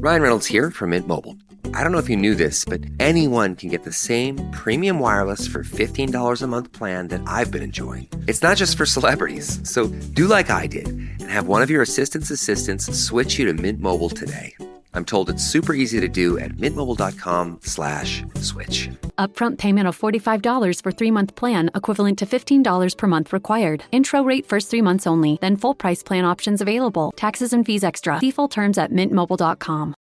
Ryan Reynolds here from Mint Mobile. I don't know if you knew this, but anyone can get the same premium wireless for $15 a month plan that I've been enjoying. It's not just for celebrities. So do like I did and have one of your assistants switch you to Mint Mobile today. I'm told it's super easy to do at mintmobile.com/switch. Upfront payment of $45 for 3-month plan, equivalent to $15 per month required. Intro rate first 3 months only, then full price plan options available. Taxes and fees extra. See full terms at mintmobile.com.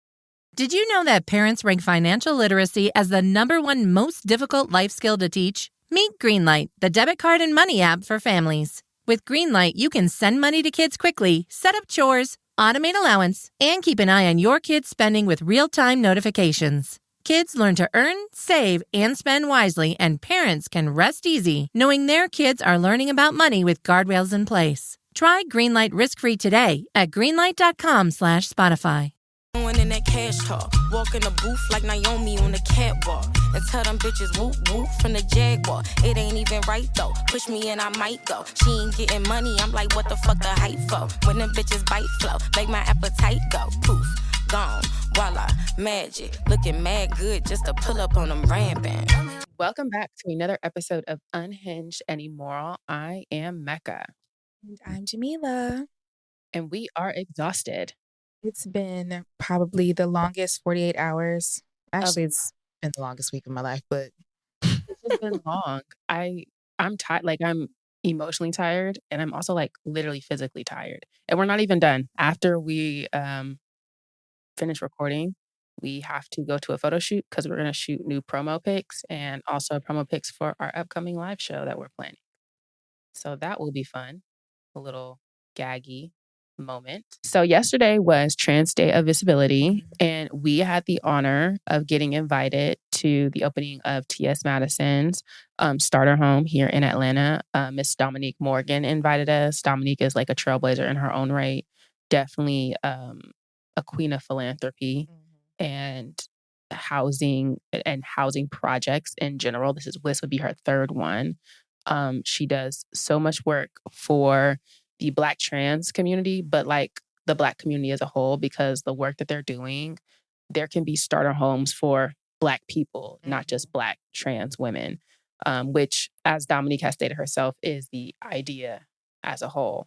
Did you know that parents rank financial literacy as the #1 most difficult life skill to teach? Meet Greenlight, the debit card and money app for families. With Greenlight, you can send money to kids quickly, set up chores, automate allowance, and keep an eye on your kids' spending with real-time notifications. Kids learn to earn, save, and spend wisely, and parents can rest easy knowing their kids are learning about money with guardrails in place. Try Greenlight risk-free today at greenlight.com/Spotify. In that cash talk, walk in the booth like Naomi on the catwalk, and tell them bitches whoop whoop from the Jaguar. It ain't even right though. Push me and I might go. She ain't getting money. I'm like, what the fuck the hype for? When them bitches bite flow, make my appetite go poof, gone, voila, magic. Looking mad good just to pull up on them rampant. Welcome back to another episode of Unhinged and Immoral. I am Mecca. And I'm Jamila. And we are exhausted. It's been probably the longest 48 hours. Actually, it's been the longest week of my life, but it's just been long. I'm tired. Like, I'm emotionally tired, and I'm also like literally physically tired. And we're not even done. After we finish recording, we have to go to a photo shoot because we're going to shoot new promo pics and also promo pics for our upcoming live show that we're planning. So that will be fun. A little gaggy moment. So yesterday was Trans Day of Visibility, and we had the honor of getting invited to the opening of Ts Madison's starter home here in Atlanta. Miss Dominique Morgan invited us. Dominique is like a trailblazer in her own right. Definitely a queen of philanthropy and housing projects in general. This would be her third one. She does so much work for the Black trans community, but like the Black community as a whole, because the work that they're doing, there can be starter homes for Black people, not just Black trans women, which, as Dominique has stated herself, is the idea as a whole.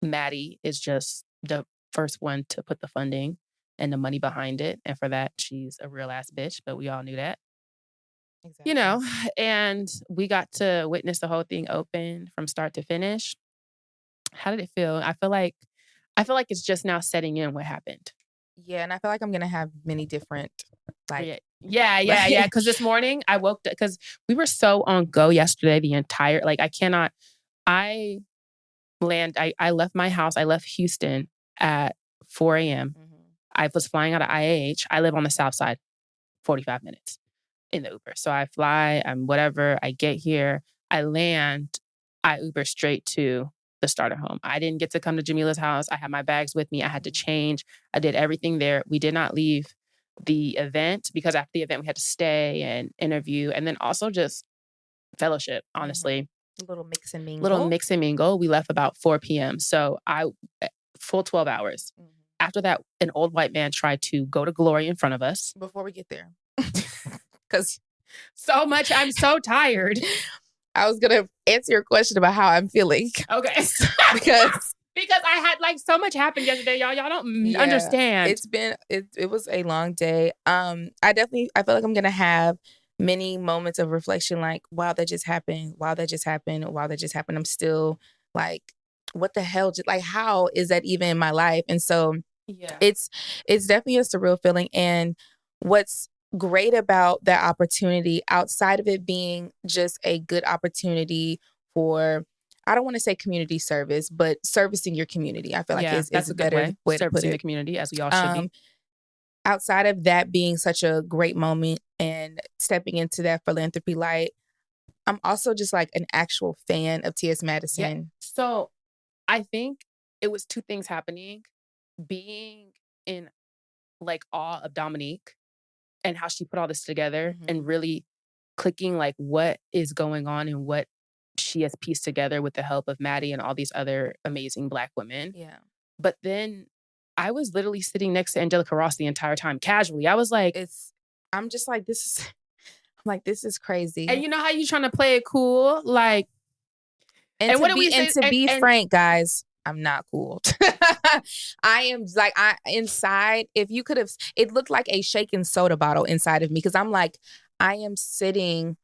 Maddie is just the first one to put the funding and the money behind it. And for that, she's a real ass bitch, but we all knew that. Exactly. You know, and we got to witness the whole thing open from start to finish. How did it feel? I feel like it's just now setting in what happened. Yeah, and I feel like I'm gonna have many different Yeah. Because this morning I woke up because we were so on go yesterday. The entire I left my house. I left Houston at 4 a.m. I was flying out of IAH. I live on the South Side, 45 minutes in the Uber. So I fly. I'm whatever. I get here. I land. I Uber straight to the starter home. I didn't get to come to Jamila's house. I had my bags with me. I had to change. I did everything there. We did not leave the event because after the event we had to stay and interview and then also just fellowship, honestly. A little mix and mingle. We left about 4 p.m. So full 12 hours. After that, an old white man tried to go to glory in front of us. Before we get there. Because I'm so tired. I was going to answer your question about how I'm feeling. Okay. because I had like so much happened yesterday, y'all. Y'all don't understand. It was a long day. I feel like I'm going to have many moments of reflection like, wow, that just happened. Wow, that just happened. Wow, that just happened. I'm still like, what the hell? Like, how is that even in my life? And so it's definitely a surreal feeling. And what's great about that opportunity, outside of it being just a good opportunity for, I don't want to say community service, but servicing your community. I feel like it's a better way to put servicing it. The community, as we all should be. Outside of that being such a great moment and stepping into that philanthropy light, I'm also just like an actual fan of Ts Madison. Yeah. So I think it was two things happening. Being in like awe of Dominique and how she put all this together and really clicking like what is going on and what she has pieced together with the help of Maddie and all these other amazing Black women. Yeah. But then I was literally sitting next to Angelica Ross the entire time, casually. I was like, I'm just like, this is crazy. and you know how you trying to play it cool? Like, and what did we say? To be frank, guys, I'm not cool. I am like, inside, if you could have, it looked like a shaken soda bottle inside of me. Cause I'm like, I am sitting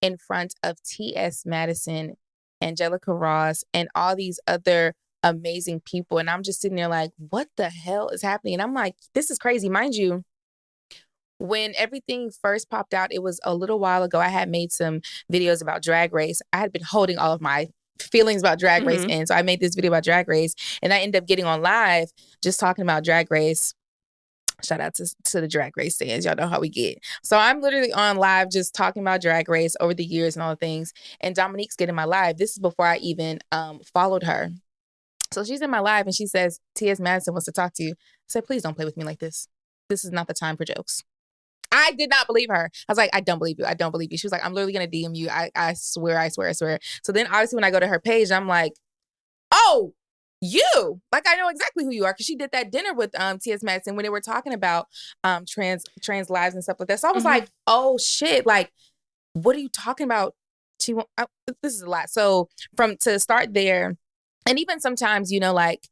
in front of Ts Madison, Angelica Ross, and all these other amazing people. And I'm just sitting there like, what the hell is happening? And I'm like, this is crazy. Mind you, when everything first popped out, it was a little while ago. I had made some videos about Drag Race. I had been holding all of my feelings about Drag Race in. So I made this video about Drag Race, and I ended up getting on live just talking about Drag Race. Shout out to the Drag Race fans. Y'all know how we get. So I'm literally on live just talking about Drag Race over the years and all the things. And Dominique's getting my live. This is before I even followed her. So she's in my live and she says, Ts Madison wants to talk to you. I said, please don't play with me like this. This is not the time for jokes. I did not believe her. I was like, I don't believe you. I don't believe you. She was like, I'm literally going to DM you. I swear, I swear, I swear. So then obviously when I go to her page, I'm like, oh, you. Like, I know exactly who you are because she did that dinner with Ts Madison when they were talking about trans lives and stuff like that. So I was like, oh, shit. Like, what are you talking about? This is a lot. So to start there, and even sometimes, you know, like,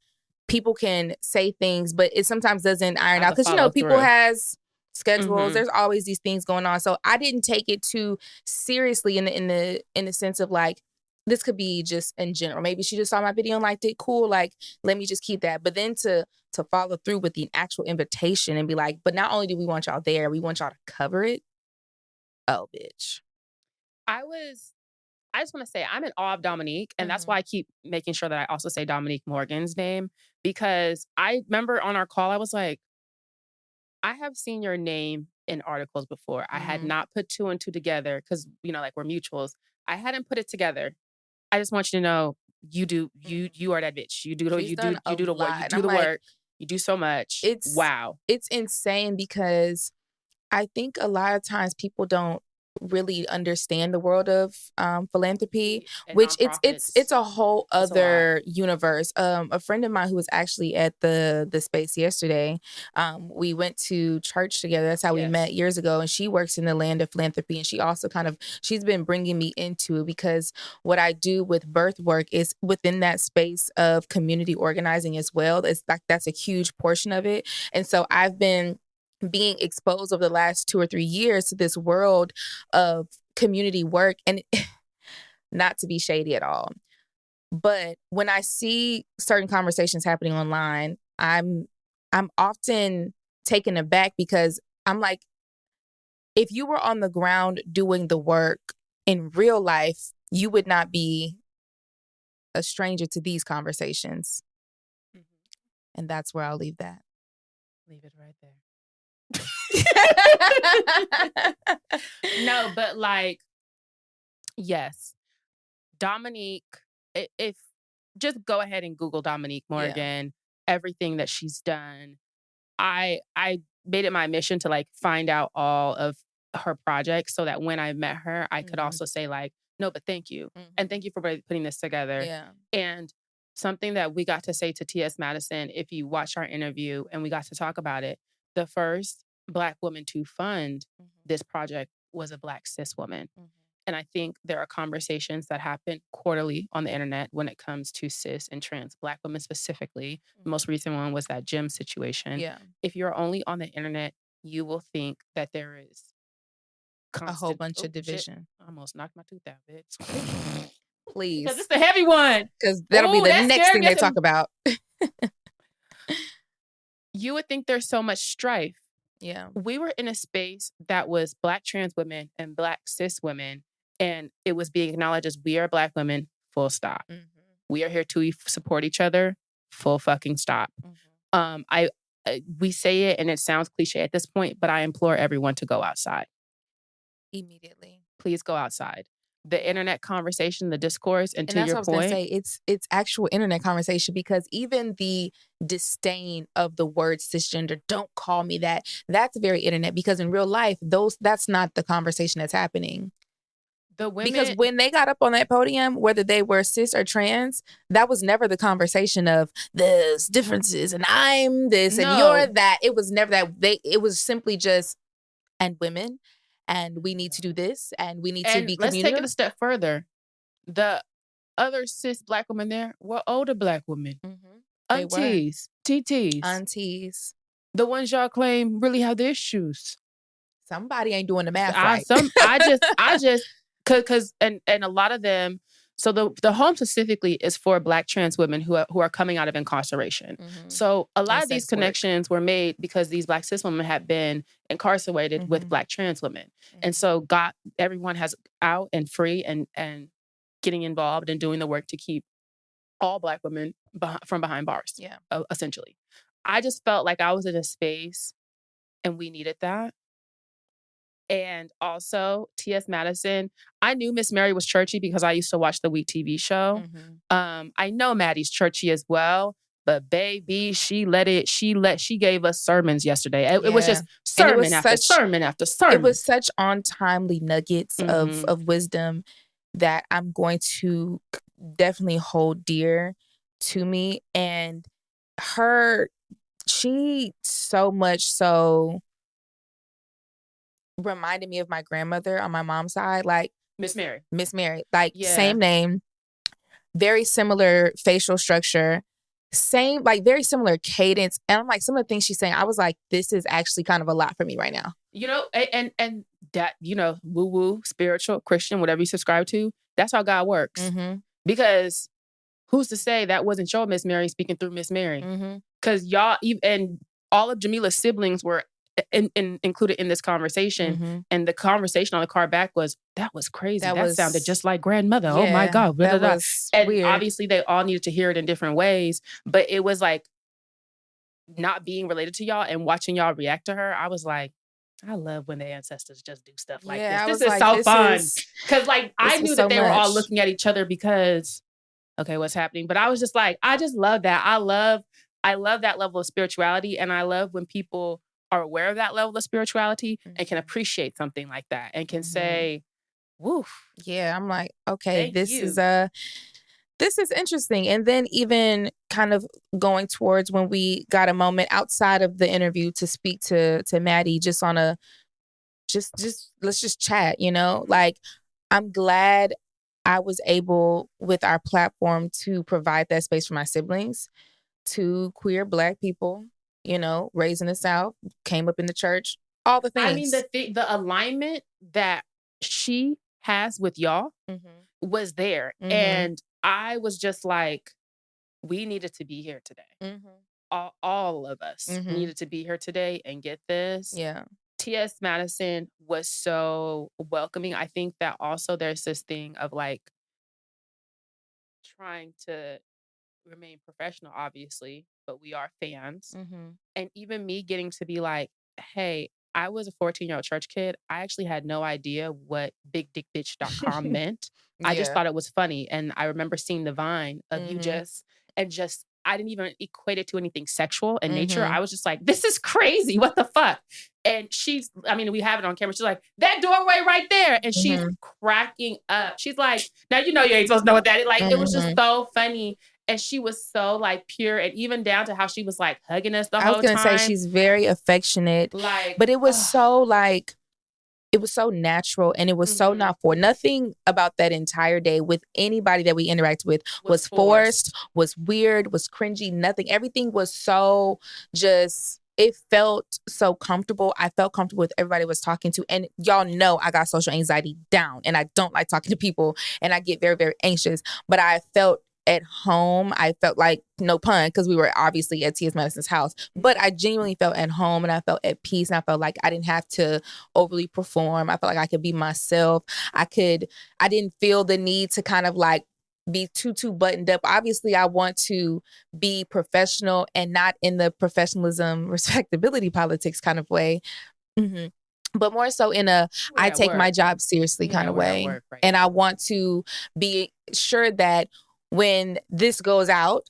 people can say things, but it sometimes doesn't iron out because, you know, people has schedules. There's always these things going on. So I didn't take it too seriously in the sense of like, this could be just in general. Maybe she just saw my video and liked it. Cool. Like, let me just keep that. But then to follow through with the actual invitation and be like, but not only do we want y'all there, we want y'all to cover it. Oh, bitch. I just want to say I'm in awe of Dominique. And that's why I keep making sure that I also say Dominique Morgan's name. Because I remember on our call, I was like, I have seen your name in articles before. I had not put two and two together because, you know, like, we're mutuals. I hadn't put it together. I just want you to know you are that bitch. You do the work. You do the work. You do so much. It's insane because I think a lot of times people don't really understand the world of philanthropy, and which it's a whole other universe. A friend of mine who was actually at the space yesterday, we went to church together. That's how we met years ago, and she works in the land of philanthropy, and she also she's been bringing me into it because what I do with birth work is within that space of community organizing as well. It's like that's a huge portion of it, and so I've been being exposed over the last 2 or 3 years to this world of community work, and not to be shady at all, but when I see certain conversations happening online, I'm often taken aback because I'm like, if you were on the ground doing the work in real life, you would not be a stranger to these conversations. And that's where I'll leave that. Leave it right there. No, but like, yes, Dominique, if just go ahead and Google Dominique Morgan, everything that she's done. I made it my mission to like find out all of her projects so that when I met her, I could also say like, no, but thank you. And thank you for putting this together. Yeah. And something that we got to say to Ts Madison, if you watch our interview and we got to talk about it, the first Black woman to fund this project was a Black cis woman. And I think there are conversations that happen quarterly on the internet when it comes to cis and trans Black women specifically. The most recent one was that gym situation. Yeah. If you're only on the internet, you will think that there is a whole bunch of division. I almost knocked my tooth out, bitch. Please. Because it's the heavy one. Because that'll be the next thing they talk about. You would think there's so much strife. Yeah. We were in a space that was Black trans women and Black cis women, and it was being acknowledged as we are Black women, full stop. We are here to support each other, full fucking stop. We say it and it sounds cliche at this point, but I implore everyone to go outside. Immediately. Please go outside. The internet conversation, the discourse, and to your point, that's what I was gonna say. It's actual internet conversation because even the disdain of the word cisgender, don't call me that. That's very internet because in real life, that's not the conversation that's happening. The Because women, when they got up on that podium, whether they were cis or trans, that was never the conversation of this differences and I'm this and you're no, that. It was never that. It was simply just and women, and we need to do this, and we need to and be let's take it communal. a step further. The other cis Black women there were older Black women, They were aunties, TTs, aunties. the ones y'all claim really have the issues. Somebody ain't doing the math right. I just, cause, and a lot of them. So the home specifically is for Black trans women who are coming out of incarceration. So a lot And of these sex work. connections were made because these Black cis women have been incarcerated with Black trans women, and so everyone has out and free and getting involved and doing the work to keep all Black women from behind bars. Yeah. Essentially, I just felt like I was in a space, and we needed that. And also, Ts Madison, I knew Miss Mary was churchy because I used to watch the Week TV show. I know Maddie's churchy as well, but baby, she gave us sermons yesterday. It was just sermon after sermon after sermon. It was such on-timely nuggets of wisdom that I'm going to definitely hold dear to me. And she so much so reminded me of my grandmother on my mom's side, like Miss Mary, like same name, very similar facial structure, same, like very similar cadence. And I'm like, some of the things she's saying, I was like, this is actually kind of a lot for me right now. And that, woo-woo, spiritual, Christian, whatever you subscribe to, that's how God works. Because who's to say that wasn't your Miss Mary speaking through Miss Mary? Because y'all, and all of Jamila's siblings were included in this conversation. And the conversation on the car back was, that was crazy. That sounded just like grandmother. Oh my God. That was and weird. Obviously they all needed to hear it in different ways, but it was like not being related to y'all and watching y'all react to her. I was like, I love when the ancestors just do stuff like this. This is so fun. Because I knew that they were all looking at each other because, okay, what's happening? But I was just like, I just love that. I love that level of spirituality. And I love when people are aware of that level of spirituality and can appreciate something like that and can say, woof. Yeah, I'm like, okay, this is interesting. And then even kind of going towards when we got a moment outside of the interview to speak to Maddie just on a let's just chat, like I'm glad I was able with our platform to provide that space for my siblings, to queer Black people, raised in the South, came up in the church, all the things. I mean, the alignment that she has with y'all was there. And I was just like, we needed to be here today. All of us needed to be here today and get this. Yeah. Ts Madison was so welcoming. I think that also there's this thing of trying to remain professional, obviously, but we are fans. And even me getting to be like, hey, I was a 14-year-old church kid. I actually had no idea what bigdickbitch.com meant. I just thought it was funny. And I remember seeing the Vine of you I didn't even equate it to anything sexual in nature. I was just like, this is crazy. What the fuck? And we have it on camera. She's like, that doorway right there. And she's cracking up. She's like, now you ain't supposed to know what that is. It was just so funny. And she was so pure, and even down to how she was hugging us the whole time. I was gonna say she's very affectionate, but it was it was so natural, and it was so not for nothing about that entire day with anybody that we interacted with was forced, was weird, was cringy, nothing. Everything was so just, it felt so comfortable. I felt comfortable with everybody I was talking to. And y'all know I got social anxiety down, and I don't like talking to people, and I get very, very anxious. But I felt at home. I felt like, no pun, because we were obviously at Ts Madison's house, but I genuinely felt at home, and I felt at peace, and I felt like I didn't have to overly perform. I felt like I could be myself. I didn't feel the need to kind of be too buttoned up. Obviously, I want to be professional and not in the professionalism, respectability politics kind of way. But more so in I take my job seriously kind of way. And I want to be sure that when this goes out,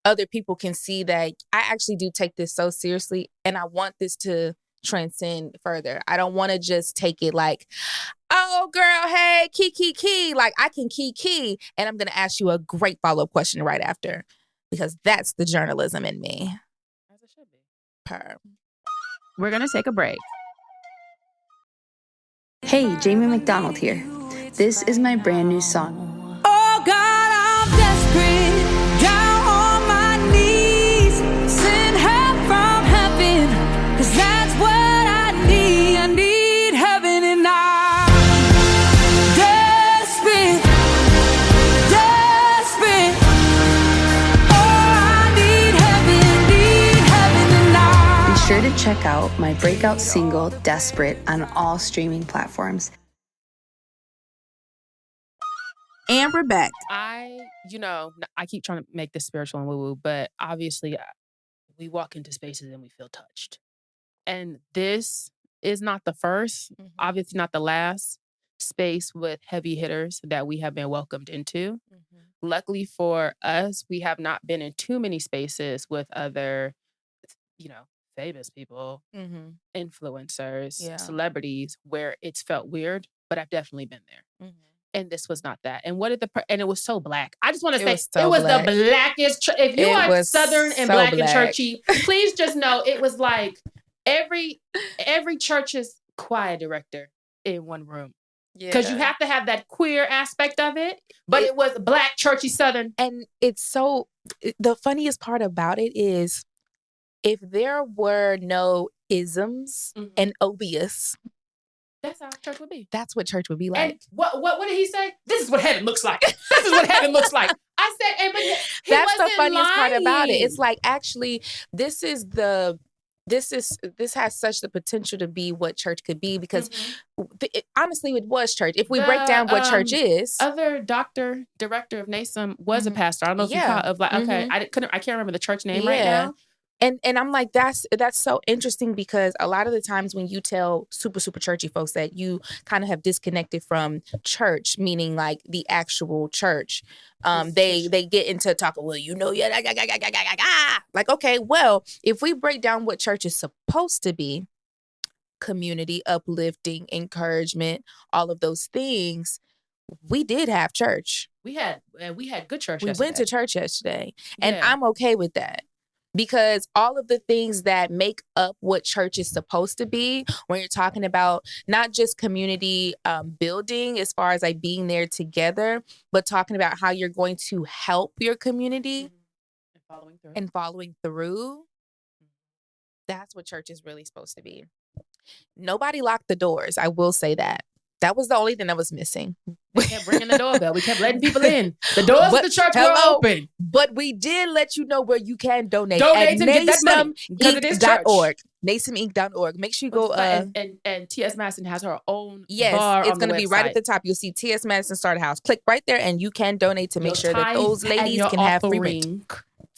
other people can see that I actually do take this so seriously, and I want this to transcend further. I don't want to just take it like, oh, girl, hey, key. Like, I can key. And I'm going to ask you a great follow-up question right after, because that's the journalism in me. As it should be. Per. We're going to take a break. Hey, Jamie McDonald here. This is my brand new song. Oh God, I'm desperate, down on my knees. Send help from heaven, 'cause that's what I need. I need heaven, and I'm desperate. Oh, I need heaven, and I'm. Be sure to check out my breakout single, Desperate, on all streaming platforms. And we're back. I keep trying to make this spiritual and woo-woo, but obviously we walk into spaces and we feel touched. And this is not the first, obviously not the last space with heavy hitters that we have been welcomed into. Luckily for us, we have not been in too many spaces with other, famous people, influencers, celebrities, where it's felt weird, but I've definitely been there. And this was not that. And and it was so black. I just want to say, it was the blackest. If you are Southern and so black and churchy, please just know it was like every church's choir director in one room. Because you have to have that queer aspect of it. But it was black, churchy, Southern. And the funniest part about it is, if there were no isms and obvious, that's how church would be. That's what church would be like. And what did he say? This is what heaven looks like. This is what heaven looks like. I said, but that's the funniest part about it. It's like, actually, this has such the potential to be what church could be, because honestly, it was church. If we break down what church is, other director of NASM was a pastor. I don't know if you call of like, okay, I can't remember the church name right now. And I'm like, that's so interesting, because a lot of the times when you tell super, super churchy folks that you kind of have disconnected from church, meaning like the actual church, they get into talking, well, like, okay, well, if we break down what church is supposed to be, community, uplifting, encouragement, all of those things, we did have church. We had good church. We went to church yesterday, and I'm okay with that. Because all of the things that make up what church is supposed to be, when you're talking about not just community building as far as like being there together, but talking about how you're going to help your community and following through, that's what church is really supposed to be. Nobody locked the doors. I will say that. That was the only thing that was missing. We kept ringing the doorbell. We kept letting people in. The doors of the church were open. But we did let you know where you can donate. Donate and get that money, because it is church. NASMinc.org. Make sure you go. And Ts Madison has her own bar. Yes, it's going to be right at the top. You'll see Ts Madison Starter House. Click right there, and you can donate to make sure that those ladies can have free rent.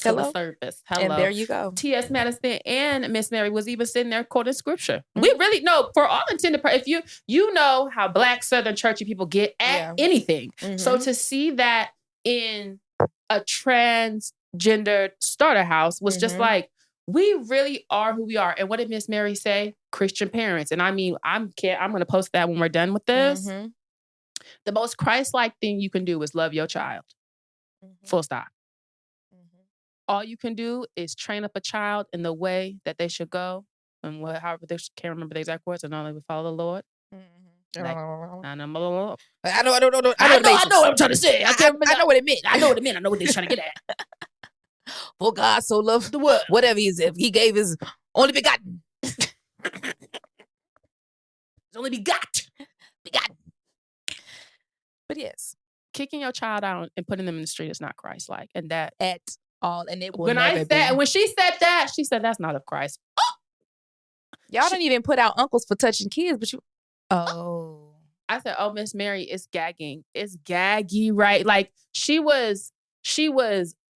Hello. Service. Hello. And there you go. Ts Madison and Miss Mary was even sitting there quoting scripture. We really know, for all intended purposes, if you know how black Southern churchy people get at anything. So to see that in a transgender starter house was just like, we really are who we are. And what did Miss Mary say? Christian parents. And I mean, I'm going to post that when we're done with this. The most Christ-like thing you can do is love your child. Full stop. All you can do is train up a child in the way that they should go, and however they can't remember the exact words, and all they would follow the Lord. Like, I know what I'm trying to say. I know what it meant. I know what they're trying to get at. For God so loved the world, whatever he said, he gave his only begotten. His only begotten. But yes, kicking your child out and putting them in the street is not Christ-like, and that at all, and it will when she said that, she said that's not of Christ. Y'all don't even put out uncles for touching kids, but you. Oh, I said, oh, Miss Mary is gagging. It's gaggy, right? Like she was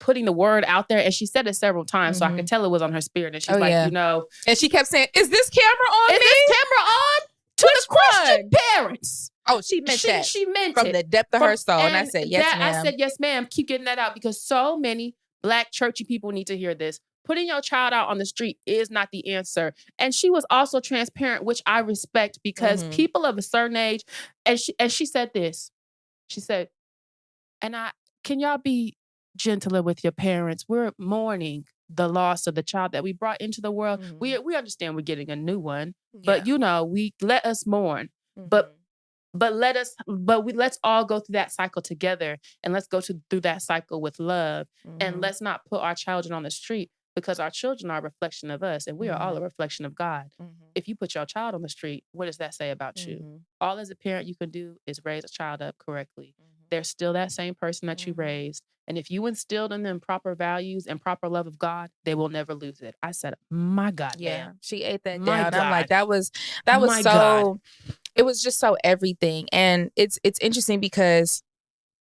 putting the word out there, and she said it several times, so I could tell it was on her spirit. And she's and she kept saying, "Is this camera on? Is this camera on?" To the Christian parents. Oh, she meant that. She meant from it. the depth of her soul, and I said, "Yes, ma'am." I said, "Yes, ma'am." Keep getting that out, because so many black churchy people need to hear this. putting your child out on the street is not the answer. And she was also transparent, which I respect, because people of a certain age, and she said this. She said, can y'all be gentler with your parents? We're mourning the loss of the child that we brought into the world. We understand we're getting a new one, but we let us mourn. Let's all go through that cycle together, and let's go through that cycle with love, and let's not put our children on the street, because our children are a reflection of us, and we are all a reflection of God. If you put your child on the street, what does that say about you? All as a parent you can do is raise a child up correctly. They're still that same person that you raised. And if you instilled in them proper values and proper love of God, they will never lose it. I said, my God, man. She ate that My down. God. I'm like, that was My so, God. It was just so everything. And it's interesting because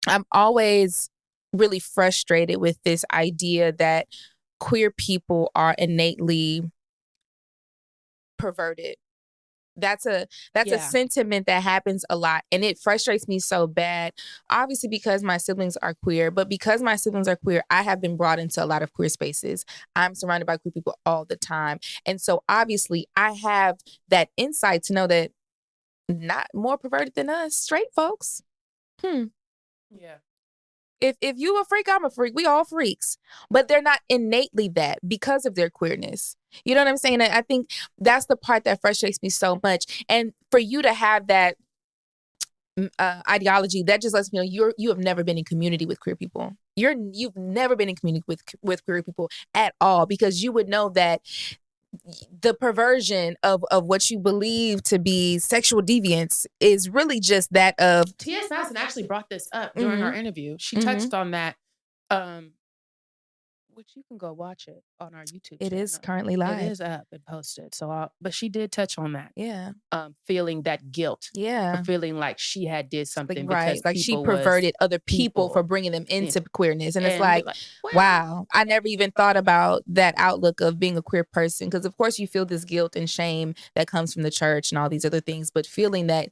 I'm always really frustrated with this idea that queer people are innately perverted. That's a sentiment that happens a lot, and it frustrates me so bad. Obviously, because my siblings are queer, but because my siblings are queer, I have been brought into a lot of queer spaces. I'm surrounded by queer people all the time, and so obviously, I have that insight to know that not more perverted than us, straight folks. Yeah. If you a freak, I'm a freak. We all freaks. But they're not innately that because of their queerness. You know what I'm saying? I think that's the part that frustrates me so much. And for you to have that ideology, that just lets me know you have never been in community with queer people. You've never been in community with queer people at all, because you would know that the perversion of what you believe to be sexual deviance is really just that of... Ts Madison actually brought this up during our interview. She touched on that, which you can go watch it on our YouTube channel. It is currently live. It is up and posted. So, but she did touch on that. Yeah. Feeling that guilt. Yeah. Or feeling like she had did something right. because Like she perverted other people for bringing them into queerness. And it's like, wow, I never even thought about that outlook of being a queer person. Because of course you feel this guilt and shame that comes from the church and all these other things. But feeling that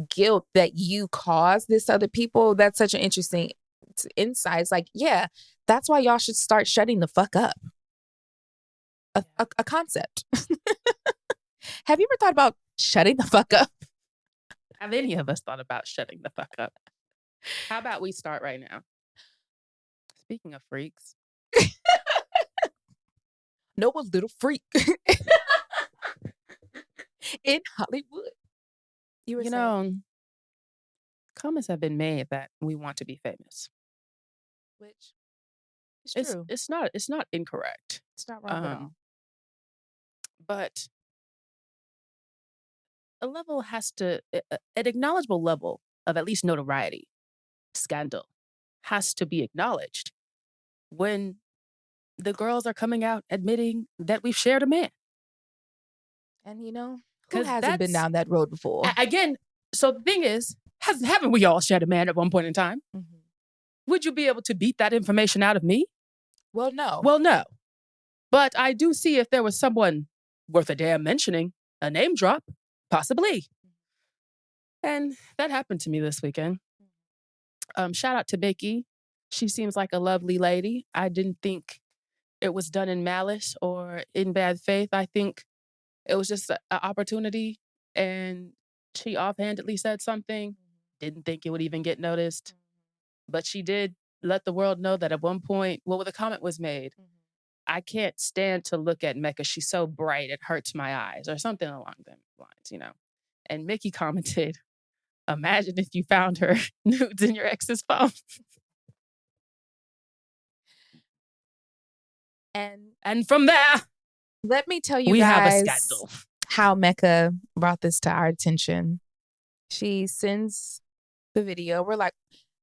guilt that you caused this other people, that's such an interesting insight. It's like, yeah, that's why y'all should start shutting the fuck up. A concept. Have you ever thought about shutting the fuck up? Have any of us thought about shutting the fuck up? How about we start right now? Speaking of freaks. Noah's little freak. In Hollywood. You know, comments have been made that we want to be famous. Which is true. It's not incorrect. It's not wrong at all. But a level has to, an acknowledgeable level of at least notoriety, scandal, has to be acknowledged when the girls are coming out admitting that we've shared a man. And who hasn't been down that road before? Again, so the thing is, haven't we all shared a man at one point in time? Mm-hmm. Would you be able to beat that information out of me? Well, no. But I do see if there was someone worth a damn mentioning, a name drop, possibly. And that happened to me this weekend. Shout out to Becky. She seems like a lovely lady. I didn't think it was done in malice or in bad faith. I think it was just an opportunity, and she offhandedly said something. Didn't think it would even get noticed. But she did let the world know that at one point, the comment was made. I can't stand to look at Mecca. She's so bright, it hurts my eyes, or something along those lines, And Mickey commented, imagine if you found her nudes in your ex's phone. And from there, let me tell you we guys have a scandal. How Mecca brought this to our attention. She sends the video. We're like,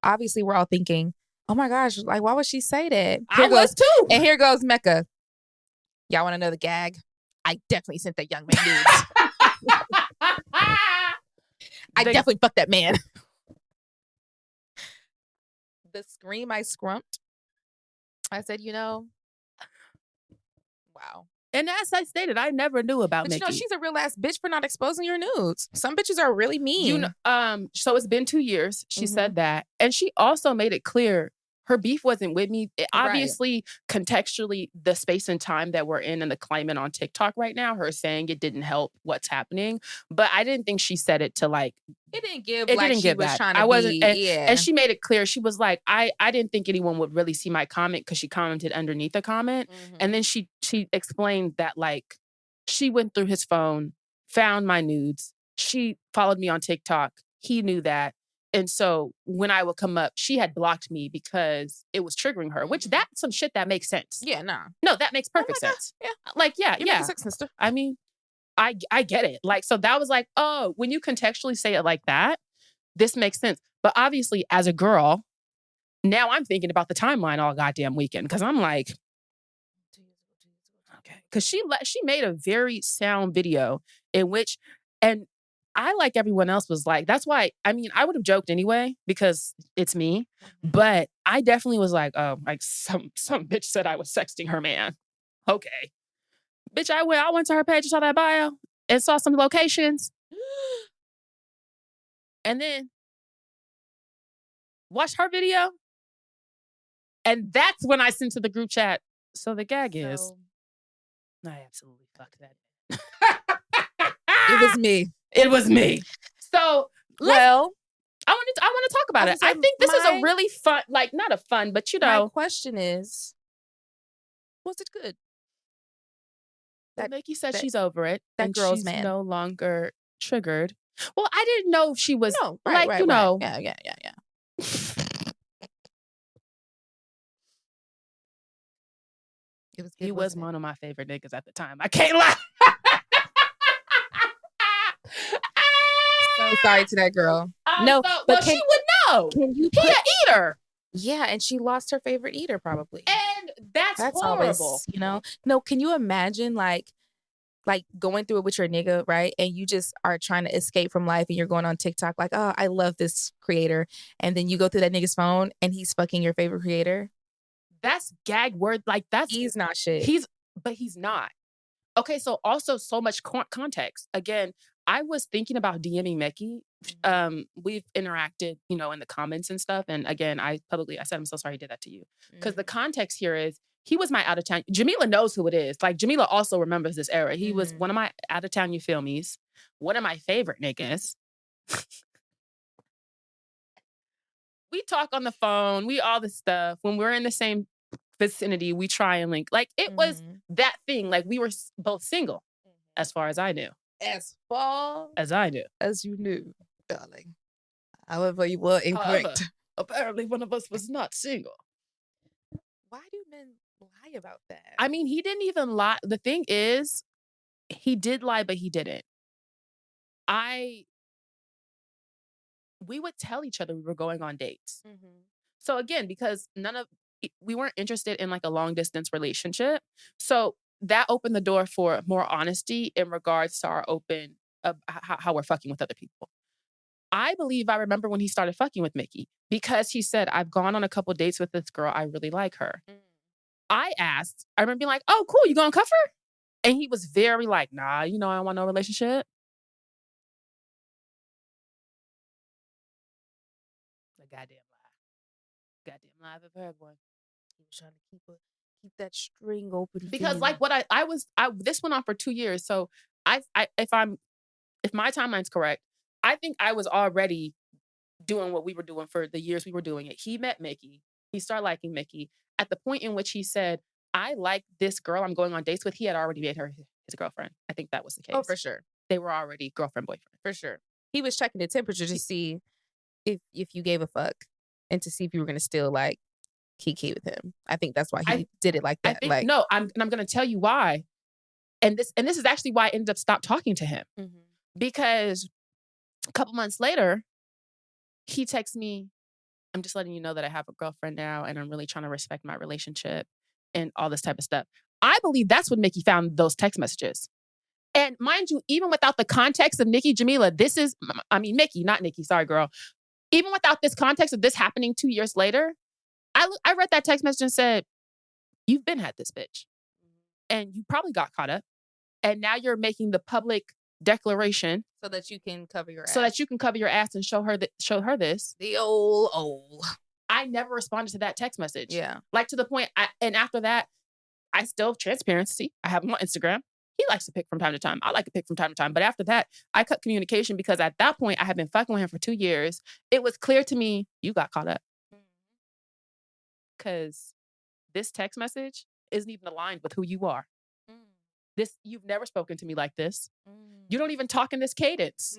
obviously we're all thinking, oh my gosh, like, why would she say that? I was too. And here goes Mecca. Y'all want another gag? I definitely sent that young man nudes. I definitely fucked that man. The scream I scrumped. I said, wow. And as I stated, I never knew about Mickey. But she's a real ass bitch for not exposing your nudes. Some bitches are really mean. So it's been 2 years. She said that. And she also made it clear her beef wasn't with me. Right. Obviously, contextually, the space and time that we're in and the climate on TikTok right now, her saying it didn't help what's happening. But I didn't think she said it to like. It didn't give It like didn't she give was that. trying to I wasn't, be, and, yeah. and she made it clear. She was like, I didn't think anyone would really see my comment because she commented underneath the comment. And then she explained that like she went through his phone, found my nudes. She followed me on TikTok. He knew that. And so when I would come up, she had blocked me because it was triggering her, which that's some shit that makes sense. Yeah, nah. No, that makes perfect sense. Yeah. Like, yeah, You make a sex sister. I mean, I get it. Like, so that was like, oh, when you contextually say it like that, this makes sense. But obviously, as a girl, now I'm thinking about the timeline all goddamn weekend because I'm like, okay, because she made a very sound video in which, and I, like everyone else, was like, that's why, I mean, I would have joked anyway because it's me, but I definitely was like, oh, like some bitch said I was sexting her man. Okay. Bitch, I went to her page and saw that bio and saw some locations. And then watched her video. And that's when I sent to the group chat. So the gag is, I absolutely fucked that. It was me. It was me. So, well, I want to talk about it. I think this is a really fun, like not a fun, but you know. My question is, was it good? Nikki said she's over it. That and girl's she's man. no longer triggered. Well, I didn't know she was right. Yeah. It was good, he was one of my favorite niggas at the time. I can't lie. So sorry to that girl. But she would know. He an eater. Yeah, and she lost her favorite eater probably. And that's horrible. Always, you know? No, can you imagine like going through it with your nigga, right? And you just are trying to escape from life and you're going on TikTok like, oh, I love this creator. And then you go through that nigga's phone and he's fucking your favorite creator. That's gag word. Like he's not shit. But he's not. Okay, so also so much context. Again, I was thinking about DMing Mecca. We've interacted, you know, in the comments and stuff. And again, I said, I'm so sorry I did that to you. Because the context here is, he was my out of town. Jamila knows who it is. Like, Jamila also remembers this era. He was one of my out of town, you feel me's. One of my favorite niggas. We talk on the phone. We all this stuff. When we're in the same vicinity, we try and link. Like, it was that thing. Like, we were both single, as far as I knew. As far as I knew. As you knew, darling. However, you were incorrect. However, apparently, one of us was not single. Why do men lie about that? I mean, he didn't even lie. The thing is, he did lie, but he didn't. We would tell each other we were going on dates. So again, because we weren't interested in like a long distance relationship. So that opened the door for more honesty in regards to our how we're fucking with other people. I believe I remember when he started fucking with Mickey because he said, I've gone on a couple dates with this girl. I really like her. I remember being like, oh, cool. You gonna cuff her? And he was very like, nah, you know, I don't want no relationship. A goddamn lie. Goddamn lie if I've heard one. He was trying to keep that string open. Because like what this went on for 2 years. So if my timeline's correct, I think I was already doing what we were doing for the years we were doing it. He met Mickey. He started liking Mickey. At the point in which he said, I like this girl I'm going on dates with, he had already made her his girlfriend. I think that was the case. Oh, for sure. They were already girlfriend, boyfriend. For sure. He was checking the temperature to see if you gave a fuck and to see if you were going to still like kiki with him. I think that's why he did it like that. I'm going to tell you why. And this is actually why I ended up stopped talking to him. Because a couple months later, he texts me, I'm just letting you know that I have a girlfriend now and I'm really trying to respect my relationship and all this type of stuff. I believe that's when Mickey found those text messages. And mind you, even without the context of Nikki, Jamila, Mickey, not Nikki, sorry, girl. Even without this context of this happening 2 years later, I read that text message and said, you've been had this bitch. And you probably got caught up. And now you're making the public declaration. So that you can cover your ass. So that you can cover your ass and show her this. The old. I I never responded to that text message. Yeah. Like to the point, and after that, I still transparency. I have him on Instagram. He likes to pick from time to time. I like to pick from time to time. But after that, I cut communication because at that point, I had been fucking with him for 2 years. It was clear to me, you got caught up. Because this text message isn't even aligned with who you are. You've never spoken to me like this. You don't even talk in this cadence.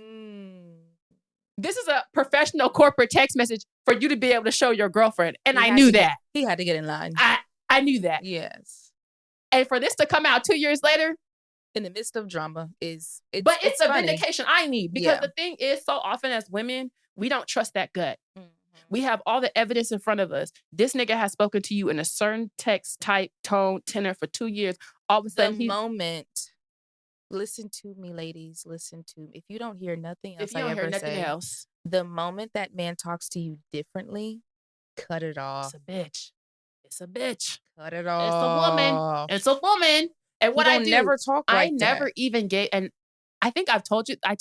This is a professional corporate text message for you to be able to show your girlfriend. And I knew that. He had to get in line. I knew that. Yes. And for this to come out 2 years later, in the midst of drama, it's a funny. vindication I need. Because the thing is, so often as women, we don't trust that gut. We have all the evidence in front of us. This nigga has spoken to you in a certain text type, tone, tenor for 2 years. All of a sudden, listen to me, ladies. Listen to me. If you don't hear nothing else, if you don't hear nothing else, the moment that man talks to you differently, cut it off. It's a bitch. It's a bitch. Cut it off. It's a woman. It's a woman. And what I do, never talk like I never that. even gave, and I think I've told you, I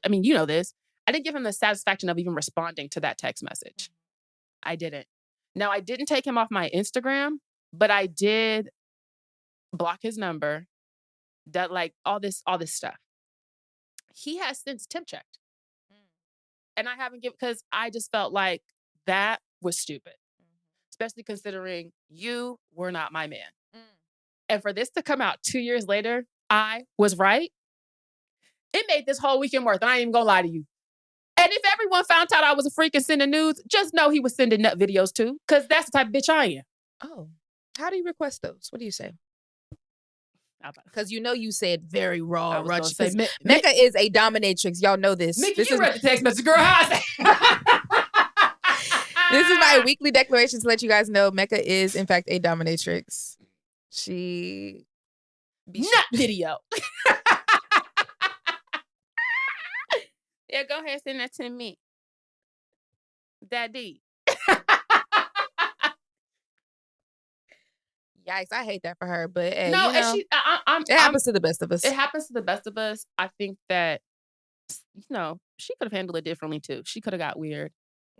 mean, you know this. I didn't give him the satisfaction of even responding to that text message. I didn't. Now, I didn't take him off my Instagram, but I did block his number, that like all this stuff. He has since temp checked. And I haven't given, because I just felt like that was stupid. Especially considering you were not my man. And for this to come out 2 years later, I was right. It made this whole weekend worth. And I ain't even gonna lie to you. And if everyone found out I was a freak and sending nudes, just know he was sending nut videos too. Because that's the type of bitch I am. Oh. How do you request those? What do you say? Because you know you said very raw, rush. Mecca is a dominatrix. Y'all know this. Mickey, you read the text message, girl. How I say? This is my weekly declaration to let you guys know Mecca is, in fact, a dominatrix. She... Nut video. Yeah, go ahead and send that to me. Daddy. Yikes, I hate that for her, but hey, no, you know, and it happens to the best of us. It happens to the best of us. I think that, she could have handled it differently too. She could have got weird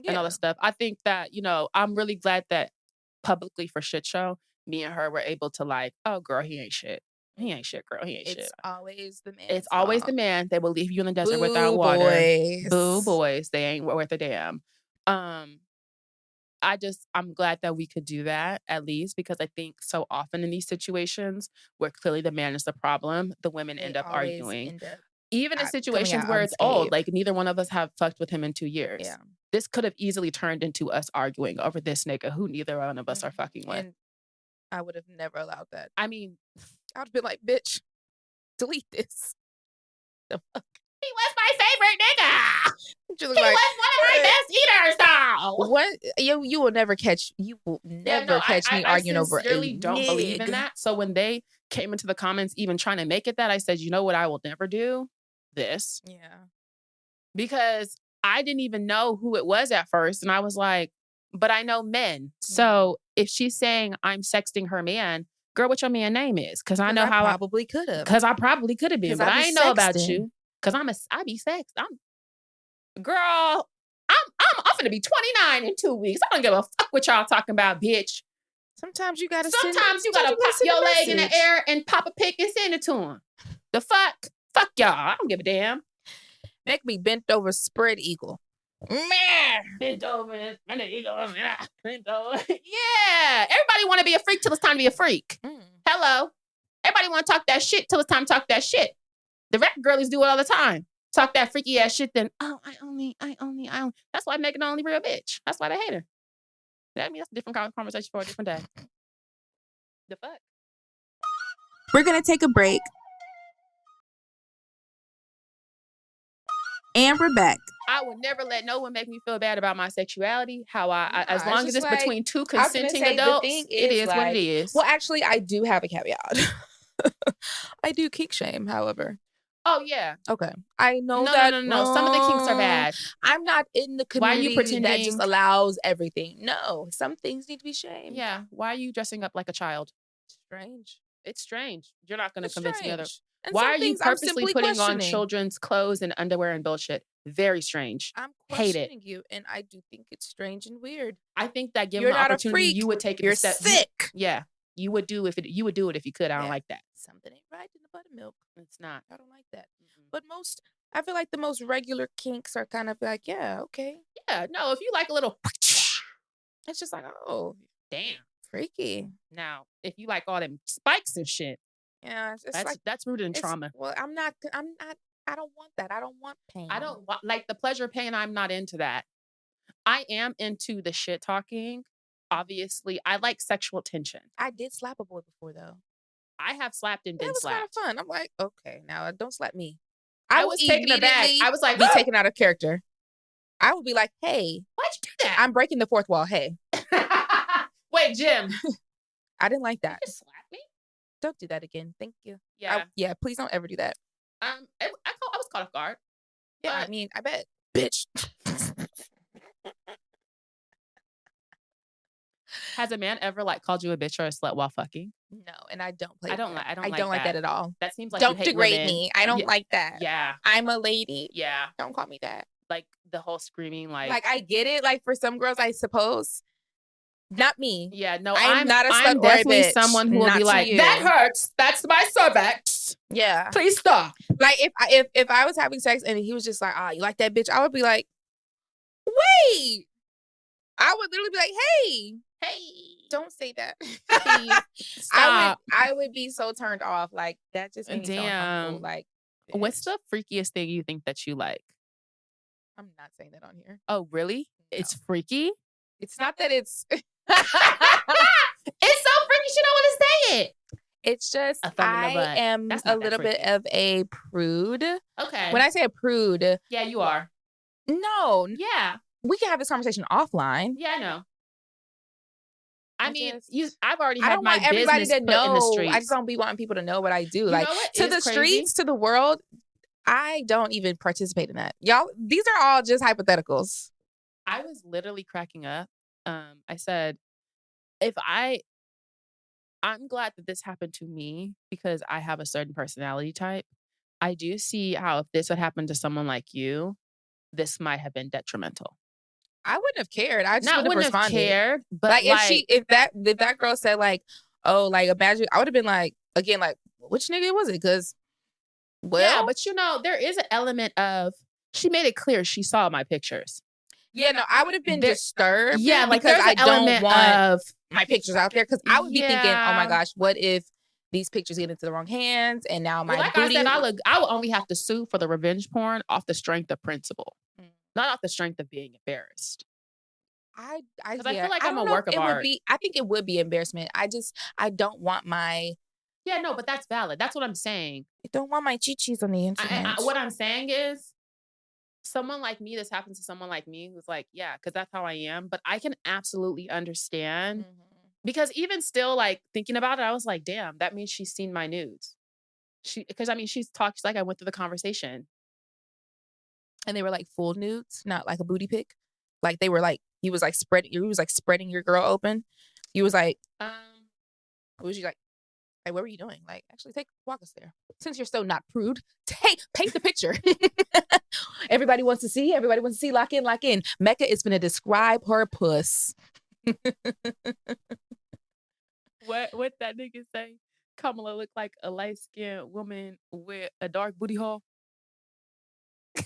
and all that stuff. I think that, I'm really glad that publicly for Shit Show, me and her were able to like, oh girl, he ain't shit. He ain't shit, girl. He ain't shit. It's always the man. It's always the man. They will leave you in the desert without water. Boo boys. They ain't worth a damn. I'm glad that we could do that at least, because I think so often in these situations where clearly the man is the problem, the women end up arguing. Even in situations where it's old, like neither one of us have fucked with him in 2 years. Yeah. This could have easily turned into us arguing over this nigga who neither one of us are fucking with. And I would have never allowed that. I mean, I would have been like, bitch, delete this. The fuck? He was my favorite nigga. He was like, one of my best eaters, though. What? You will never catch. You will never catch me arguing over a don't believe in that. So when they came into the comments, even trying to make it that, I said, you know what? I will never do this. Yeah. Because I didn't even know who it was at first, and I was like, but I know men. So if she's saying I'm sexting her man, girl, what your man name is? Because I know how I probably could have. Because I probably could have been, but I ain't know about you. Because I be sexed. Girl, I'm finna be 29 in 2 weeks. I don't give a fuck what y'all talking about, bitch. Sometimes you gotta pop your leg in the air and pop a pic and send it to him. The fuck? Fuck y'all. I don't give a damn. Make me bent over, spread eagle. Bent over, spread eagle. Bent over. Yeah. Everybody want to be a freak till it's time to be a freak. Hello. Everybody want to talk that shit till it's time to talk that shit. The rap girlies do it all the time. Talk that freaky ass shit, then, oh, I only. That's why Megan the only real bitch. That's why they hate her. That's a different conversation for a different day. The fuck? We're going to take a break. And we're back. I will never let no one make me feel bad about my sexuality. As long as it's like, between two consenting adults, it is like, what it is. Well, actually, I do have a caveat. I do kink shame, however. Oh, yeah. Okay. I know No. Some of the kinks are bad. I'm not in the community that just allows everything. No. Some things need to be shamed. Yeah. Why are you dressing up like a child? Strange. It's strange. You're not going to convince the other. And why are you purposely putting on children's clothes and underwear and bullshit? Very strange. I'm Hate it. questioning you, and I do think it's strange and weird. I think that given You're the not a opportunity, freak. you would take it You're a step. sick. You would do it if you could. I don't like that. Something ain't right in the buttermilk. It's not. I don't like that. But I feel like the most regular kinks are kind of like, yeah, okay. Yeah, no, if you like a little, It's just like, oh, damn. freaky. Now, if you like all them spikes and shit, Yeah, it's that's rooted in trauma. Well, I don't want that. I don't want pain. I don't want, like, the pleasure pain. I'm not into that. I am into the shit talking. Obviously, I like sexual tension. I did slap a boy before, though. I have slapped and been It was kind slapped. of fun. I'm like, okay, now don't slap me. I was taken aback. I was like, be taken out of character. I would be like, hey, why'd you do that? I'm breaking the fourth wall. Hey. Wait, Jim. I didn't like that. You just slap me? Don't do that again. Thank you. Yeah. Please don't ever do that. I was caught off guard. Yeah, I mean, I bet. Bitch. Has a man ever like called you a bitch or a slut while fucking? No, and I don't play. I don't like that at all. That seems like don't you hate degrade women. me. I don't like that. Yeah. I'm a lady. Yeah. Don't call me that. Like the whole screaming, like I get it. Like for some girls, I suppose. Not me. Yeah, no, I'm not a slut I'm or a definitely bitch. someone who will Not be to like, you. that hurts. That's my cervix. Yeah. Please stop. Like if I was having sex and he was just like, you like that bitch? I would be like, wait. I would literally be like, hey, don't say that. Stop. I would be so turned off. Like that just made me so uncomfortable. Like, bitch. What's the freakiest thing you think that you like? I'm not saying that on here. Oh, really? No. It's freaky? It's not that it's it's so freaky she don't want to say it. It's just I am a little bit of a prude. Okay. When I say a prude, yeah, you are. No. Yeah. We can have this conversation offline. Yeah, I know. I've already I had don't my want everybody business to put know. in the streets. I just don't be wanting people to know what I do. You like know what to is the crazy? Streets, to the world. I don't even participate in that. Y'all, these are all just hypotheticals. I was literally cracking up. I said, I'm glad that this happened to me because I have a certain personality type. I do see how if this had happened to someone like you, this might have been detrimental. I wouldn't have cared. I just wouldn't have responded. cared. But like if that girl said like, oh, like imagine, I would have been like, again, like, which nigga was it? Because yeah, but there is an element of she made it clear she saw my pictures. Yeah, no, I would have been disturbed. Yeah, like because I don't want of my pictures out there. Because I would be thinking, oh my gosh, what if these pictures get into the wrong hands and now my booty... I said, I will only have to sue for the revenge porn off the strength of principle, not off the strength of being embarrassed. I feel like I'm a work of art. I think it would be embarrassment. I don't want my... Yeah, no, but that's valid. That's what I'm saying. I don't want my chi-chis on the internet. What I'm saying is, someone like me, this happens to someone like me who's like, yeah, because that's how I am. But I can absolutely understand because even still, like thinking about it, I was like, damn, that means she's seen my nudes. Because she's talked. She's like, I went through the conversation, and they were like full nudes, not like a booty pic. Like they were like he was like spreading your girl open. He was like, what was you like? Hey, what were you doing? Like, actually, walk us there. Since you're so not prude, paint the picture. Everybody wants to see. Lock in. Mecca is gonna describe her puss. What that nigga say? Kamala looked like a light-skinned woman with a dark booty hole. A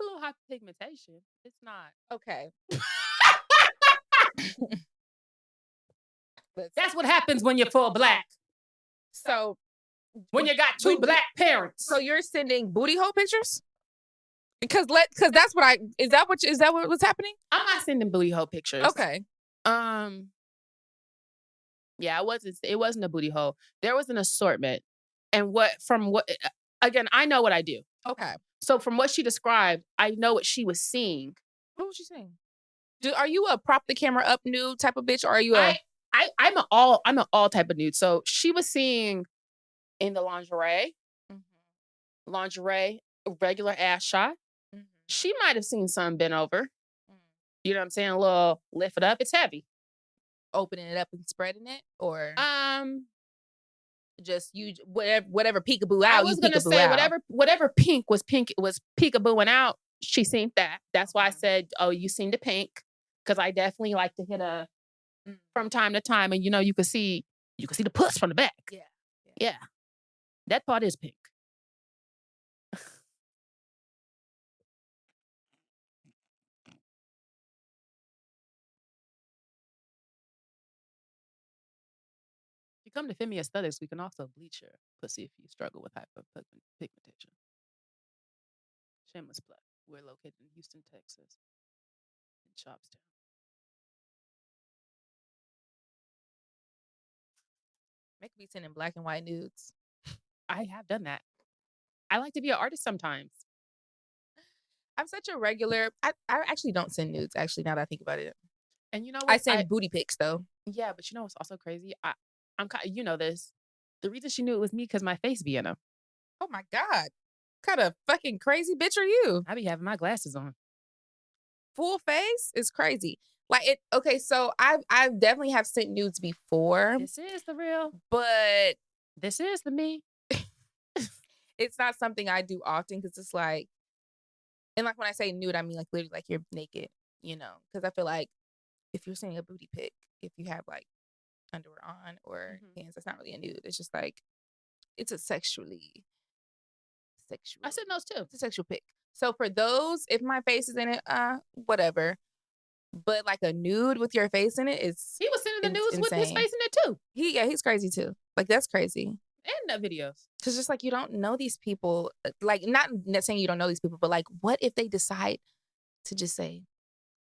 little hyperpigmentation. It's not. Okay. That's what happens when you're full black. So when you got two black parents. So you're sending booty hole pictures? Because that's what is that what was happening? I'm not sending booty hole pictures. Okay. Yeah, it wasn't a booty hole. There was an assortment. And again, I know what I do. Okay. So from what she described, I know what she was seeing. What was she saying? Are you a prop the camera up nude type of bitch, or are you I'm an all type of nude. So she was seeing in the lingerie, regular ass shot. She might have seen some bent over. You know what I'm saying? A little lift it up. It's heavy. Opening it up and spreading it, or whatever peekaboo out. I was gonna say whatever pink was peekabooing out. She seen that. That's why I said, "Oh, you seen the pink," because I definitely like to hit a from time to time, and you could see the puss from the back. Yeah, that part is pink. If you come to Femi Aesthetics, we can also bleach your pussy if you struggle with hyperpigmentation. Shameless plug. We're located in Houston, Texas, in Shopstown. Make me send in black and white nudes. I have done that. I like to be an artist sometimes. I'm such a regular. I actually don't send nudes. Actually, now that I think about it, and you know what? I send booty pics though. Yeah, but you know what's also crazy? I'm you know this. The reason she knew it was me because my face be in them. Oh my God, what kind of fucking crazy bitch are you? I be having my glasses on. Full face is crazy. Like it. Okay, so I definitely have sent nudes before. This is the real, but this is the me. It's not something I do often because it's like, and like when I say nude, I mean like literally like you're naked, because I feel like if you're sending a booty pic, if you have like underwear on or pants, that's not really a nude. It's just like, it's a sexual. I send those too. It's a sexual pic. So for those, if my face is in it, whatever. But like a nude with your face in it is. He was sending the nudes with his face in it too. He's crazy too. Like that's crazy. And the videos. Because just like you don't know these people, like not saying you don't know these people, but like what if they decide to just say,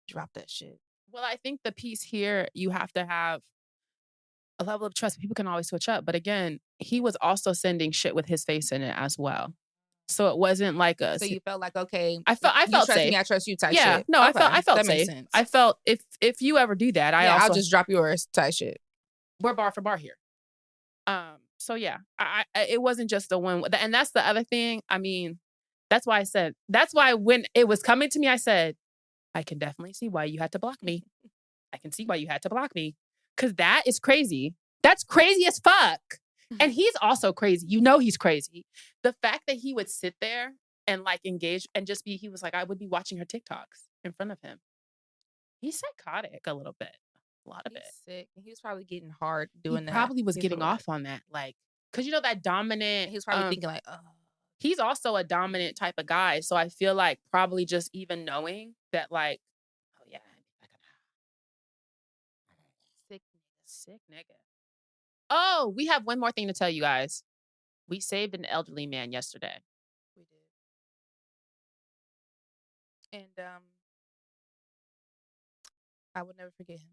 drop that shit? Well, I think the piece here, you have to have a level of trust. People can always switch up. But again, he was also sending shit with his face in it as well. So it wasn't like a. So you felt like, okay, I felt you trust safe. Me, I trust you type yeah, shit. No, okay. I felt that safe. Makes sense. I felt if you ever do that, I'll just drop yours type shit. We're bar for bar here. So yeah, I it wasn't just the one, and that's the other thing. I mean, that's why when it was coming to me, I said, I can definitely see why you had to block me. I can see why you had to block me. Because that is crazy. That's crazy as fuck. And he's also crazy. He's crazy. The fact that he would sit there and like engage and just he was like, I would be watching her TikToks in front of him. He's psychotic a little bit. A lot of it. Sick. He was probably getting hard doing that. He probably was getting off on that. Like, because that dominant. He was probably thinking like, oh. He's also a dominant type of guy. So I feel like probably just even knowing that like, oh yeah. Sick nigga. Oh, we have one more thing to tell you guys. We saved an elderly man yesterday. We did. And I would never forget him.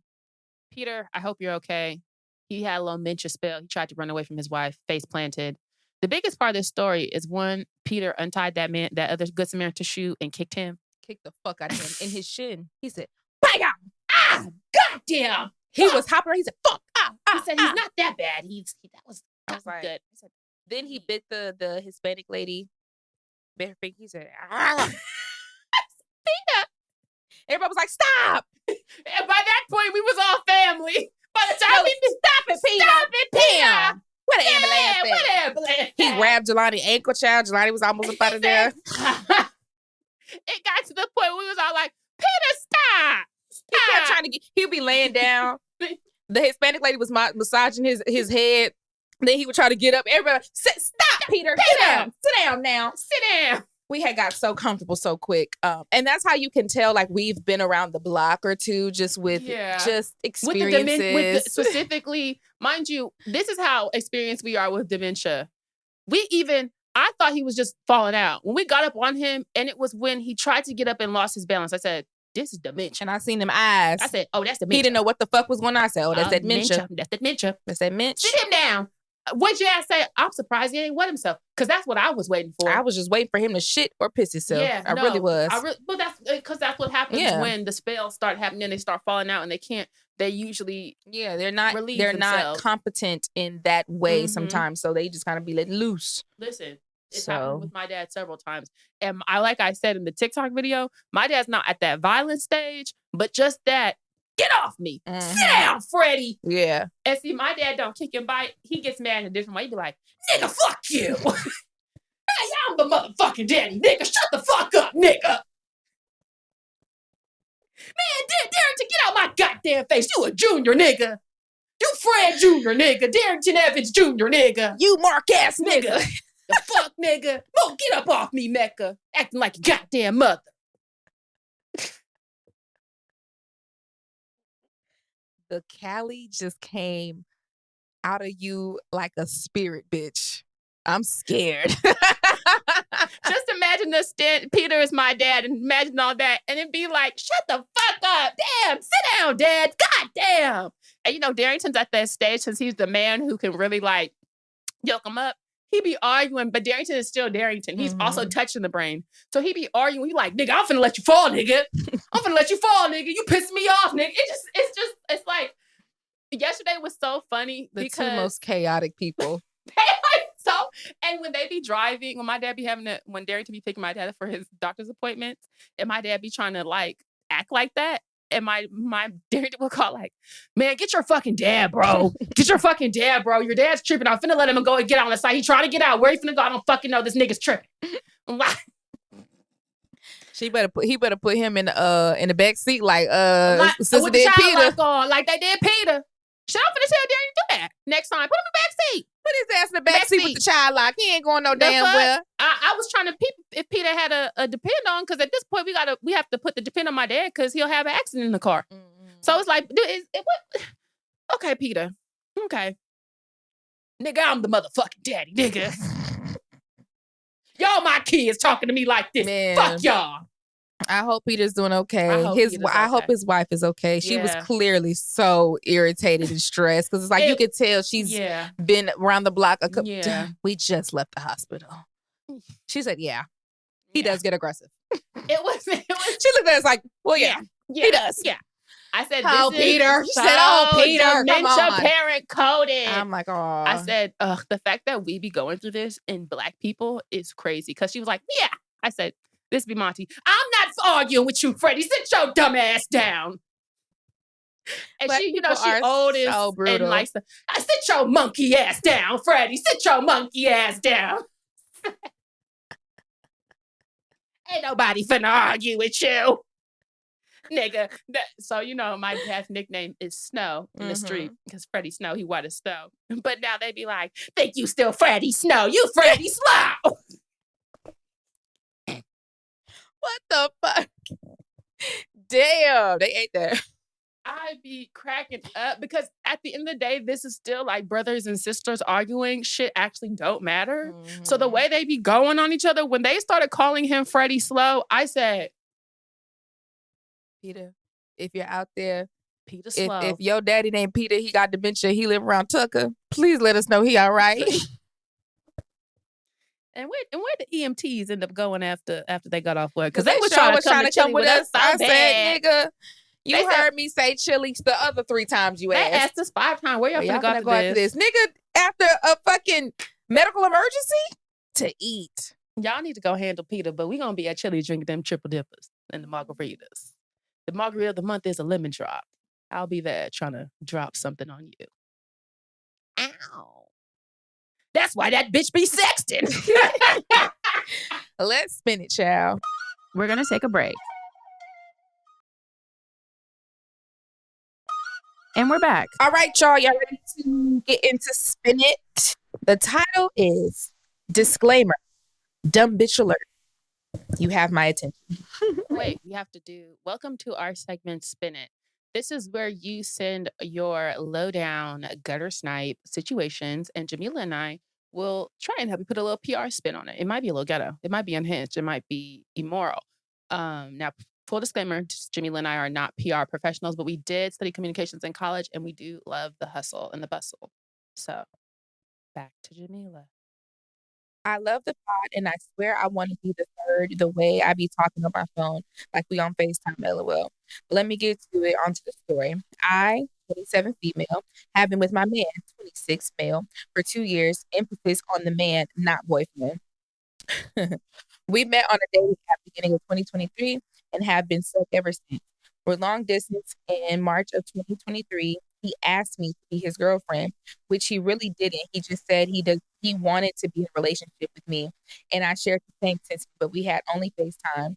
Peter, I hope you're okay. He had a little dementia spell. He tried to run away from his wife, face planted. The biggest part of this story is when Peter untied that other Good Samaritan shoe and kicked him. Kicked the fuck out of him in his shin. He said, "Bang! Ah, goddamn!" He was hopping around. He said, "Fuck!" He said, "He's not that bad. That was like, good." Then he bit the Hispanic lady. Bit her finger. He said, "Ah." Everybody was like, "Stop!" And by that point, we was all family. By the time stop it, Peter. Stop it, Peter. What an ambulance? What ambulance? He grabbed Jelani ankle, child. Jelani was almost up out of there. It got to the point where we was all like, Peter, stop. He kept trying to he'd be laying down. The Hispanic lady was massaging his head. Then he would try to get up. Everybody, stop, Peter. Sit down. Sit down now. Sit down. We had got so comfortable so quick. And that's how you can tell, like, we've been around the block or two just with just experiences. Specifically, mind you, this is how experienced we are with dementia. I thought he was just falling out. When we got up on him, and it was when he tried to get up and lost his balance, I said, this is dementia. And I seen them eyes. I said, oh, that's dementia. He didn't know what the fuck was going on. I said, oh, that's that dementia. That's dementia. That's that dementia. Sit him down. What'd your ass say? I'm surprised he ain't wet himself. Because that's what I was waiting for. I was just waiting for him to shit or piss himself. Yeah, I really was. But that's because that's what happens when the spells start happening. They start falling out and they can't. They usually they're not competent in that way sometimes. So they just kind of be let loose. Listen, it's happened with my dad several times. And like I said in the TikTok video, my dad's not at that violent stage, but just that Get off me. Sit down, Freddie. Yeah. And see, my dad don't kick and bite. He gets mad in a different way. He be like, nigga, fuck you. Hey, I'm the motherfucking daddy, nigga. Shut the fuck up, nigga. Man, Darrington, get out my goddamn face. You a junior, nigga. You Fred Jr., nigga. Darrington Evans Jr., nigga. You Mark-ass nigga. The fuck, nigga. Mo, get up off me, Mecca. Acting like a goddamn mother. The Cali just came out of you like a spirit, bitch. I'm scared. Just imagine this. Peter is my dad, and imagine all that, and it'd be like, shut the fuck up. Damn, sit down, Dad. God damn. And you know, Darrington's at that stage since he's the man who can really like yoke him up. He be arguing, but Darrington is still Darrington. He's also touching the brain. So he be arguing. He like, nigga, I'm finna let you fall, nigga. I'm finna let you fall, nigga. You pissing me off, nigga. It's like, yesterday was so funny The because two most chaotic people. so, and when they be driving, when my dad be when Darrington be picking my dad up for his doctor's appointments, and my dad be trying to like act like that, and my Darrington will call like, man, get your fucking dad, bro. Get your fucking dad, bro. Your dad's tripping. I'm finna let him go and get on the side. He trying to get out. Where he finna go? I don't fucking know. This nigga's tripping. He better put him in the back seat like sister with did the Peter. lock on, like they did Peter. Shut up, finna tell Darrington do that next time. Put him in the back seat. Put his ass in the back seat with the child lock. He ain't going no damn fuck? well. I was trying to peep if Peter had a depend on, because at this point we have to put the depend on my dad because he'll have an accident in the car. So it's like, dude, what? Okay, Peter. Okay. Nigga, I'm the motherfucking daddy, nigga. Y'all my kids talking to me like this. Man. Fuck y'all. I hope Peter's doing okay. I hope his wife is okay. She was clearly so irritated and stressed because it's like you could tell she's been around the block a couple. We just left the hospital. She said, "Yeah, he does get aggressive." It was. She looked at us like, "Well, yeah, he does." Yeah. I said, "Oh, this Peter." Is She said, "Oh, Peter, come dementia on." parent coded. I'm like, "Oh." I said, the fact that we be going through this in Black people is crazy. Because she was like, "Yeah." I said, "This be Monty. I'm not arguing with you, Freddie. Sit your dumb ass down." And Black she people old as so brutal. and like, I sit your monkey ass down, Freddie. Sit your monkey ass down. Ain't nobody finna argue with you, nigga. So my dad's nickname is Snow in the street because Freddie Snow, he white as snow. But now they be like, think you still Freddie Snow? You Freddie Slow. What the fuck? Damn, they ate that. I be cracking up because at the end of the day, this is still like brothers and sisters arguing. Shit actually don't matter. So the way they be going on each other, when they started calling him Freddie Slow, I said, Peter, if you're out there, Peter Slow. If your daddy named Peter, he got dementia, he live around Tucker, please let us know he all right. And where the EMTs end up going after they got off work? Because they were trying to come with us. I said, nigga, you heard me say chili the other 3 times you asked. They asked us 5 times. Where y'all finna go after this? Nigga, after a fucking medical emergency? To eat. Y'all need to go handle Peter, but we gonna be at Chili drinking them triple dippers and the margaritas. The margarita of the month is a lemon drop. I'll be there trying to drop something on you. Ow. That's why that bitch be sexting. Let's spin it, child. We're going to take a break. And we're back. All right, y'all. Y'all ready to get into Spin It? The title is Disclaimer. Dumb bitch alert. You have my attention. Wait, we have to do welcome to our segment Spin It. This is where you send your lowdown gutter snipe situations, and Jamila and I will try and help you put a little PR spin on it. It might be a little ghetto. It might be unhinged. It might be immoral. Now, full disclaimer, Jamila and I are not PR professionals, but we did study communications in college, and we do love the hustle and the bustle. So, back to Jamila. I love the pod, and I swear I want to be the third the way I be talking on my phone, like we on FaceTime, LOL. But let me get to it, onto the story. I, 27 female, have been with my man, 26 male, for 2 years. Emphasis on the man, not boyfriend. We met on a dating app beginning of 2023 and have been stuck ever since. We're long distance. In March of 2023, he asked me to be his girlfriend, which he really didn't. He just said he wanted to be in a relationship with me, and I shared the same sense, but we had only FaceTime.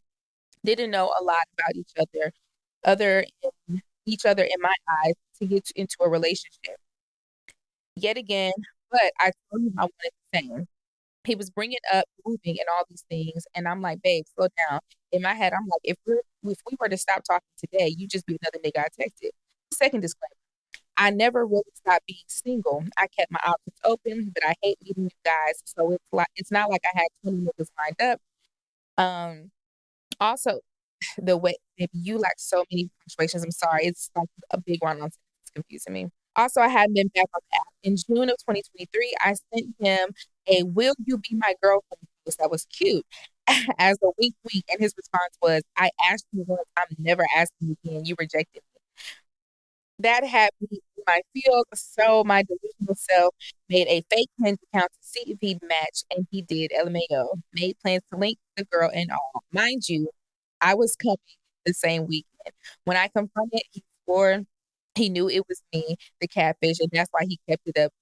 Didn't know a lot about other each other in my eyes to get into a relationship. Yet again, but I told him I wanted the same. He was bringing up moving and all these things, and I'm like, babe, slow down. In my head, I'm like, if we were to stop talking today, you just be another nigga I texted. Second disclaimer: I never really stopped being single. I kept my options open, but I hate meeting new guys, so it's not like I had 20 niggas lined up. Also, the way if you like so many punctuations, I'm sorry, it's like a big one on it's confusing me. Also, I hadn't been back on the app. In June of 2023, I sent him a "Will you be my girlfriend?" post that was cute as a wink wink, and his response was, "I asked you once, I'm never asking you again. You rejected me." That had me in my feels, so my delusional self made a fake Hinge account to see if he'd match, and he did. LMAO. Made plans to link the girl and all. Mind you, I was coming the same weekend. When I confronted, he swore he knew it was me, the catfish, and that's why he kept it up.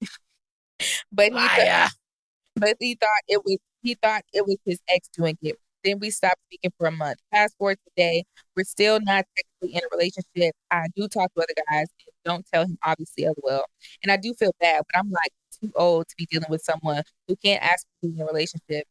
But he thought it was his ex doing it. Then we stopped speaking for a month. Fast forward today, we're still not technically in a relationship. I do talk to other guys and don't tell him, obviously, LOL. And I do feel bad, but I'm like too old to be dealing with someone who can't ask me to be in a relationship.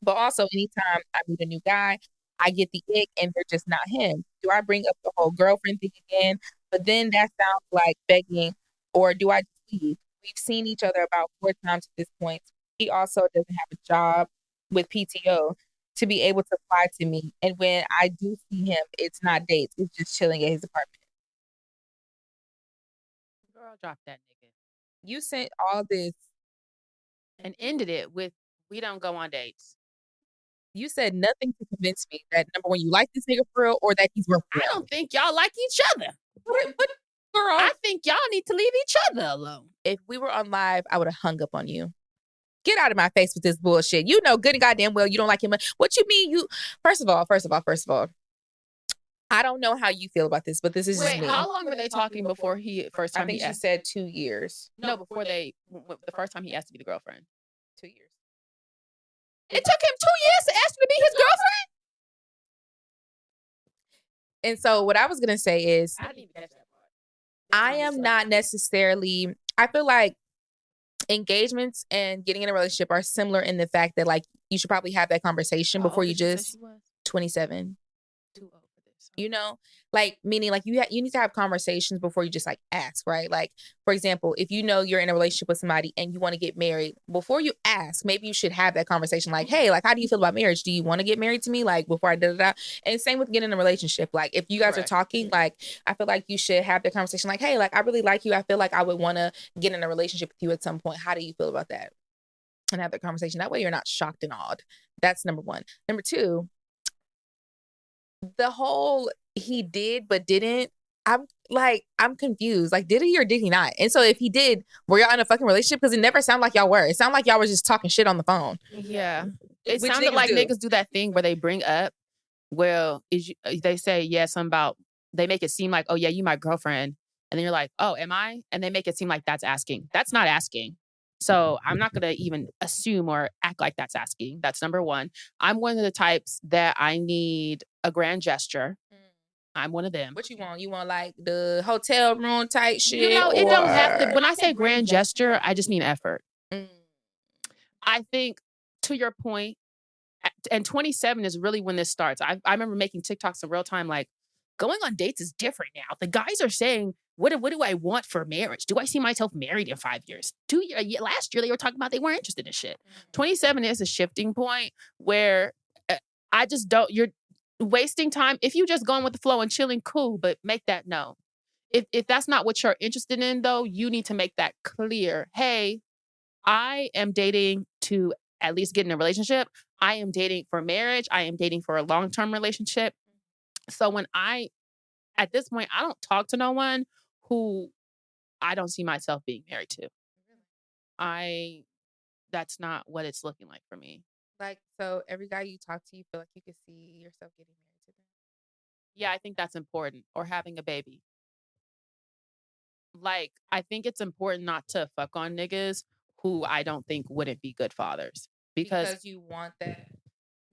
But also, anytime I meet a new guy, I get the ick and they're just not him. Do I bring up the whole girlfriend thing again? But then that sounds like begging, or do I just leave? We've seen each other about 4 times at this point. He also doesn't have a job with PTO to be able to fly to me. And when I do see him, it's not dates, it's just chilling at his apartment. Girl, drop that nigga. You sent all this And ended it with, we don't go on dates. You said nothing to convince me that, number one, you like this nigga for real or that he's worth I don't think y'all like each other. But girl, I think y'all need to leave each other alone. If we were on live, I would have hung up on you. Get out of my face with this bullshit. You know good and goddamn well you don't like him. What you mean? First of all, I don't know how you feel about this, but this is just me. How long were they talking before first time I think he she said 2 years. No, before the first time he asked to be the girlfriend. 2 years. It took him 2 years to ask you to be his girlfriend? And so what I was going to say is, I didn't even catch that part. I am not necessarily, I feel like engagements and getting in a relationship are similar in the fact that like you should probably have that conversation before you just 27. Too old for this. You know, like meaning like you need to have conversations before you just like ask, right? Like, for example, if you know you're in a relationship with somebody and you want to get married, before you ask, maybe you should have that conversation like, hey, like, how do you feel about marriage? Do you want to get married to me? Like, before I da. And same with getting in a relationship. Like, if you guys are talking, like, I feel like you should have that conversation like, hey, like, I really like you. I feel like I would want to get in a relationship with you at some point. How do you feel about that? And have that conversation. That way you're not shocked and awed. That's number one. Number two, the whole he did but didn't, I'm confused. Like, did he or did he not? And so if he did, were y'all in a fucking relationship? Because it never sounded like y'all were. It sounded like y'all were just talking shit on the phone. Yeah. It sounded like niggas do that thing where they bring up, well, they say, yeah, something about, they make it seem like, oh yeah, you my girlfriend. And then you're like, oh, am I? And they make it seem like that's asking. That's not asking. So I'm not going to even assume or act like that's asking. That's number one. I'm one of the types that I need a grand gesture. I'm one of them. What you want? You want like the hotel room type shit? You know, it don't have to. When I say grand gesture, I just need effort. I think, to your point, and 27 is really when this starts. I remember making TikToks in real time, like, going on dates is different now. The guys are saying, what do I want for marriage? Do I see myself married in 5 years? Last year, they were talking about they weren't interested in shit. 27 is a shifting point where I just don't, you're wasting time. If you just going with the flow and chilling, cool, but make that known. If that's not what you're interested in, though, you need to make that clear. Hey, I am dating to at least get in a relationship. I am dating for marriage. I am dating for a long-term relationship. So at this point, I don't talk to no one who I don't see myself being married to. That's not what it's looking like for me. Like, so every guy you talk to, you feel like you could see yourself getting married to them? Yeah, I think that's important. Or having a baby. Like, I think it's important not to fuck on niggas who I don't think wouldn't be good fathers. Because you want that.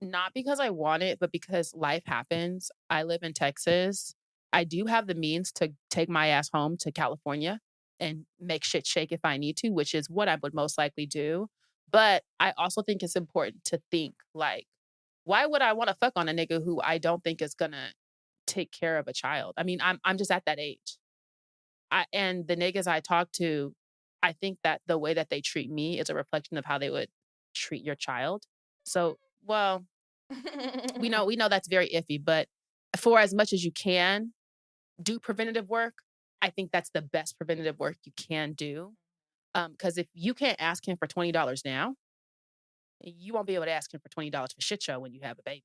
not because I want it, but because life happens. I live in Texas. I do have the means to take my ass home to California and make shit shake if I need to, which is what I would most likely do. But I also think it's important to think like, why would I want to fuck on a nigga who I don't think is gonna take care of a child? I mean, I'm just at that age. And the niggas I talk to, I think that the way that they treat me is a reflection of how they would treat your child. So, well, we know that's very iffy, but for as much as you can do preventative work, I think that's the best preventative work you can do. Because if you can't ask him for $20 now, you won't be able to ask him for $20 for shit show when you have a baby.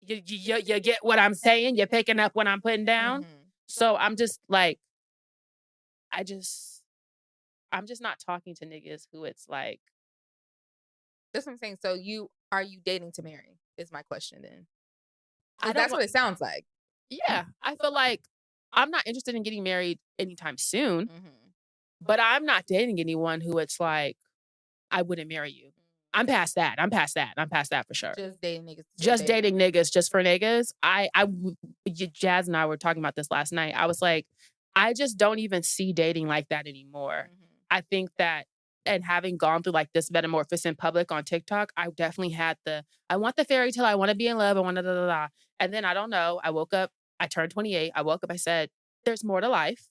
You get what I'm saying? You're picking up what I'm putting down. Mhm. So I'm just like, I'm just not talking to niggas who it's like, That's what I'm saying. So are you dating to marry? Is my question then. I don't That's wa- what it sounds like. yeah, I feel like I'm not interested in getting married anytime soon, Mm-hmm. but I'm not dating anyone who it's like, I wouldn't marry you. I'm past that. I'm past that for sure. Just dating niggas. Just dating niggas just for niggas. Jazz and I were talking about this last night. I was like, I just don't even see dating like that anymore. Mhm. I think that, and having gone through like this metamorphosis in public on TikTok, I definitely had I want the fairy tale. I want to be in love. I want to And then I don't know. I woke up, I turned 28. I woke up, I said, there's more to life.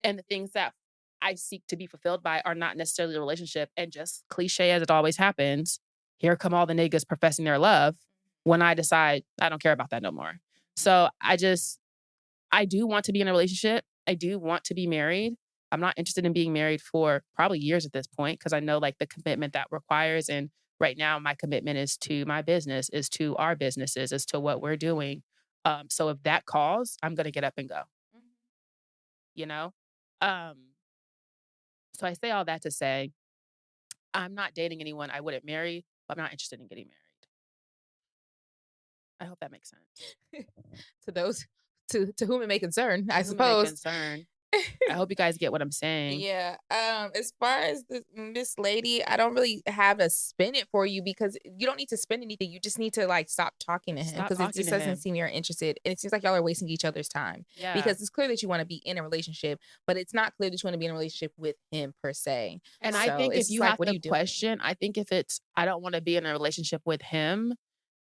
And the things that I seek to be fulfilled by are not necessarily a relationship. And just cliche as it always happens, here come all the niggas professing their love when I decide I don't care about that no more. So I do want to be in a relationship. I do want to be married. I'm not interested in being married for probably years at this point because I know like the commitment that requires. And right now my commitment is to my business, is to our businesses, is to what we're doing. So if that calls, I'm going to get up and go, you know? So I say all that to say, I'm not dating anyone I wouldn't marry, but I'm not interested in getting married. I hope that makes sense. To those to whom it may concern, I To whom it may suppose. concern. I hope you guys get what I'm saying. Yeah. As far as this lady, I don't really have to spin it for you because you don't need to spin anything. You just need to like stop talking to him Stop because it talking just to doesn't him. seem you're interested, and it seems like y'all are wasting each other's time. Yeah. Because it's clear that you want to be in a relationship, but it's not clear that you want to be in a relationship with him per se. And So I think it's if you like, have what are to you doing? question, I think if it's I don't want to be in a relationship with him,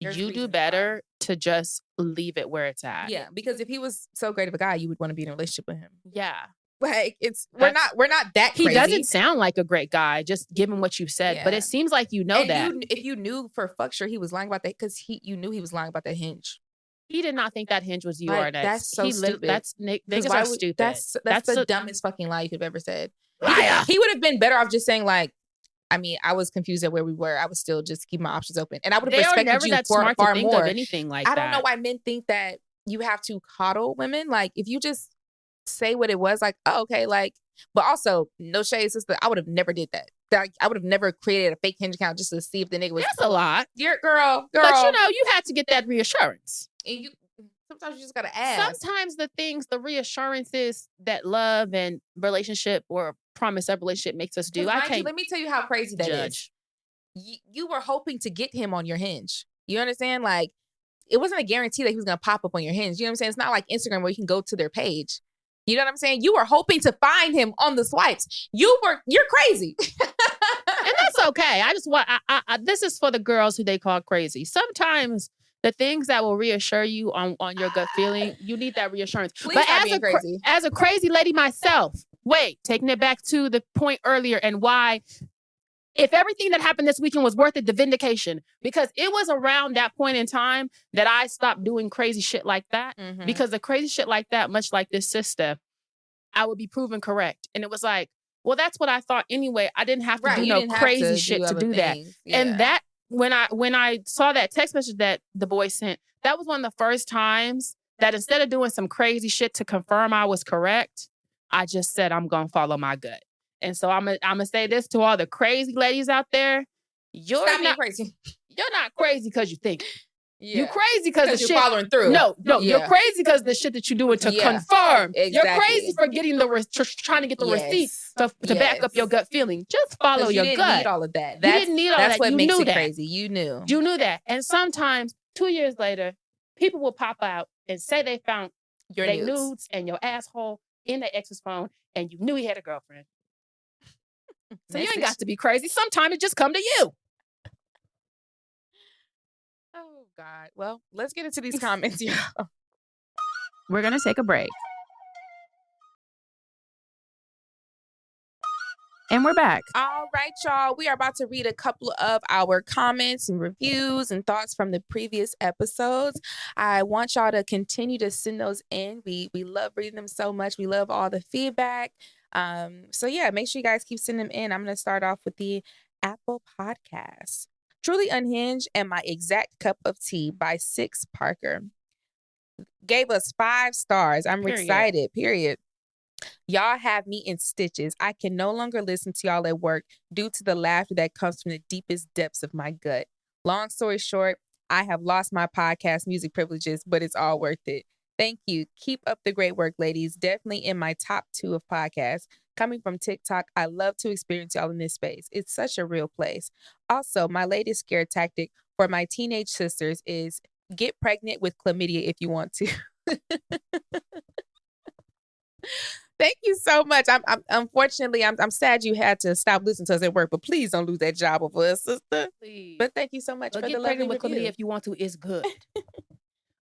There's you do reasons better to just leave it where it's at. Yeah, because if he was so great of a guy, you would want to be in a relationship with him. Yeah. Like we're not that crazy. He doesn't sound like a great guy, just given what you said, but Yeah. it seems like you know And that. if you knew for fuck sure he was lying about that, because you knew he was lying about that hinge. He did not think that hinge was you Like, or next. that's so stupid. Niggas are stupid. That's the dumbest fucking lie you could have ever said. Liar. He would have been better off just saying like, I mean, I was confused at where we were. I was still just keeping my options open, and I would have They are respected never you that far, smart far to think more. of anything like that. I don't know why men think that you have to coddle women. Like if you just say what it was, like, oh, okay, like, but also no shade, sister. I would have never did that. Like, I would have never created a fake hinge account just to see if the nigga was. That's a lot. Your girl. But you know, you had to get that reassurance. And sometimes you just gotta ask. Sometimes the reassurances that love and relationship or promise of relationship makes us do. I can't. Let me tell you how crazy that judge. is. You were hoping to get him on your hinge. You understand? Like, it wasn't a guarantee that he was gonna pop up on your hinge. You know what I'm saying? It's not like Instagram where you can go to their page. You know what I'm saying? You were hoping to find him on the swipes. You're crazy. And that's okay. I just want, this is for the girls who they call crazy. Sometimes the things that will reassure you on your gut feeling, you need that reassurance. Please but stop being crazy. As a crazy lady myself, taking it back to the point earlier and why, if everything that happened this weekend was worth it, the vindication, because it was around that point in time that I stopped doing crazy shit like that. Mhm. Because the crazy shit like that, much like this sister, I would be proven correct. And it was like, well, that's what I thought anyway. I didn't have to do no crazy shit to do that. Yeah. And that, when I saw that text message that the boy sent, that was one of the first times that instead of doing some crazy shit to confirm I was correct, I just said, I'm going to follow my gut. And so I'm gonna say this to all the crazy ladies out there. You're Stop being not crazy. You're not crazy because you think. Yeah. You crazy because the you're shit following through. No, you're Yeah. crazy because the shit that you're doing to Yeah, confirm. You're exactly. crazy for getting trying to get the receipt to back up your gut feeling. Just follow 'Cause your you gut. didn't need all of that. You didn't need all That's that. what You makes knew it that. crazy. You knew. You knew that. And sometimes 2 years later, people will pop out and say they found Your they nudes. nudes and your asshole in their ex's phone, and you knew he had a girlfriend. So you ain't got to be crazy. Sometimes it just come to you. Oh, God. Well, let's get into these comments, y'all. We're going to take a break. And we're back. All right, y'all. We are about to read a couple of our comments and reviews and thoughts from the previous episodes. I want y'all to continue to send those in. We love reading them so much. We love all the feedback. So yeah, make sure you guys keep sending them in. I'm going to start off with the Apple Podcast. Truly Unhinged and My Exact Cup of Tea by Six Parker. Gave us 5 stars. I'm excited. Period. Y'all have me in stitches. I can no longer listen to y'all at work due to the laughter that comes from the deepest depths of my gut. Long story short, I have lost my podcast music privileges, but it's all worth it. Thank you. Keep up the great work, ladies. Definitely in my top 2 of podcasts. Coming from TikTok, I love to experience y'all in this space. It's such a real place. Also, my latest scare tactic for my teenage sisters is get pregnant with chlamydia if you want to. Thank you so much. Unfortunately, I'm sad you had to stop listening to us at work, but please don't lose that job over us, sister. Please. But thank you so much for the lovely pregnant with review. chlamydia if you want to. It's good.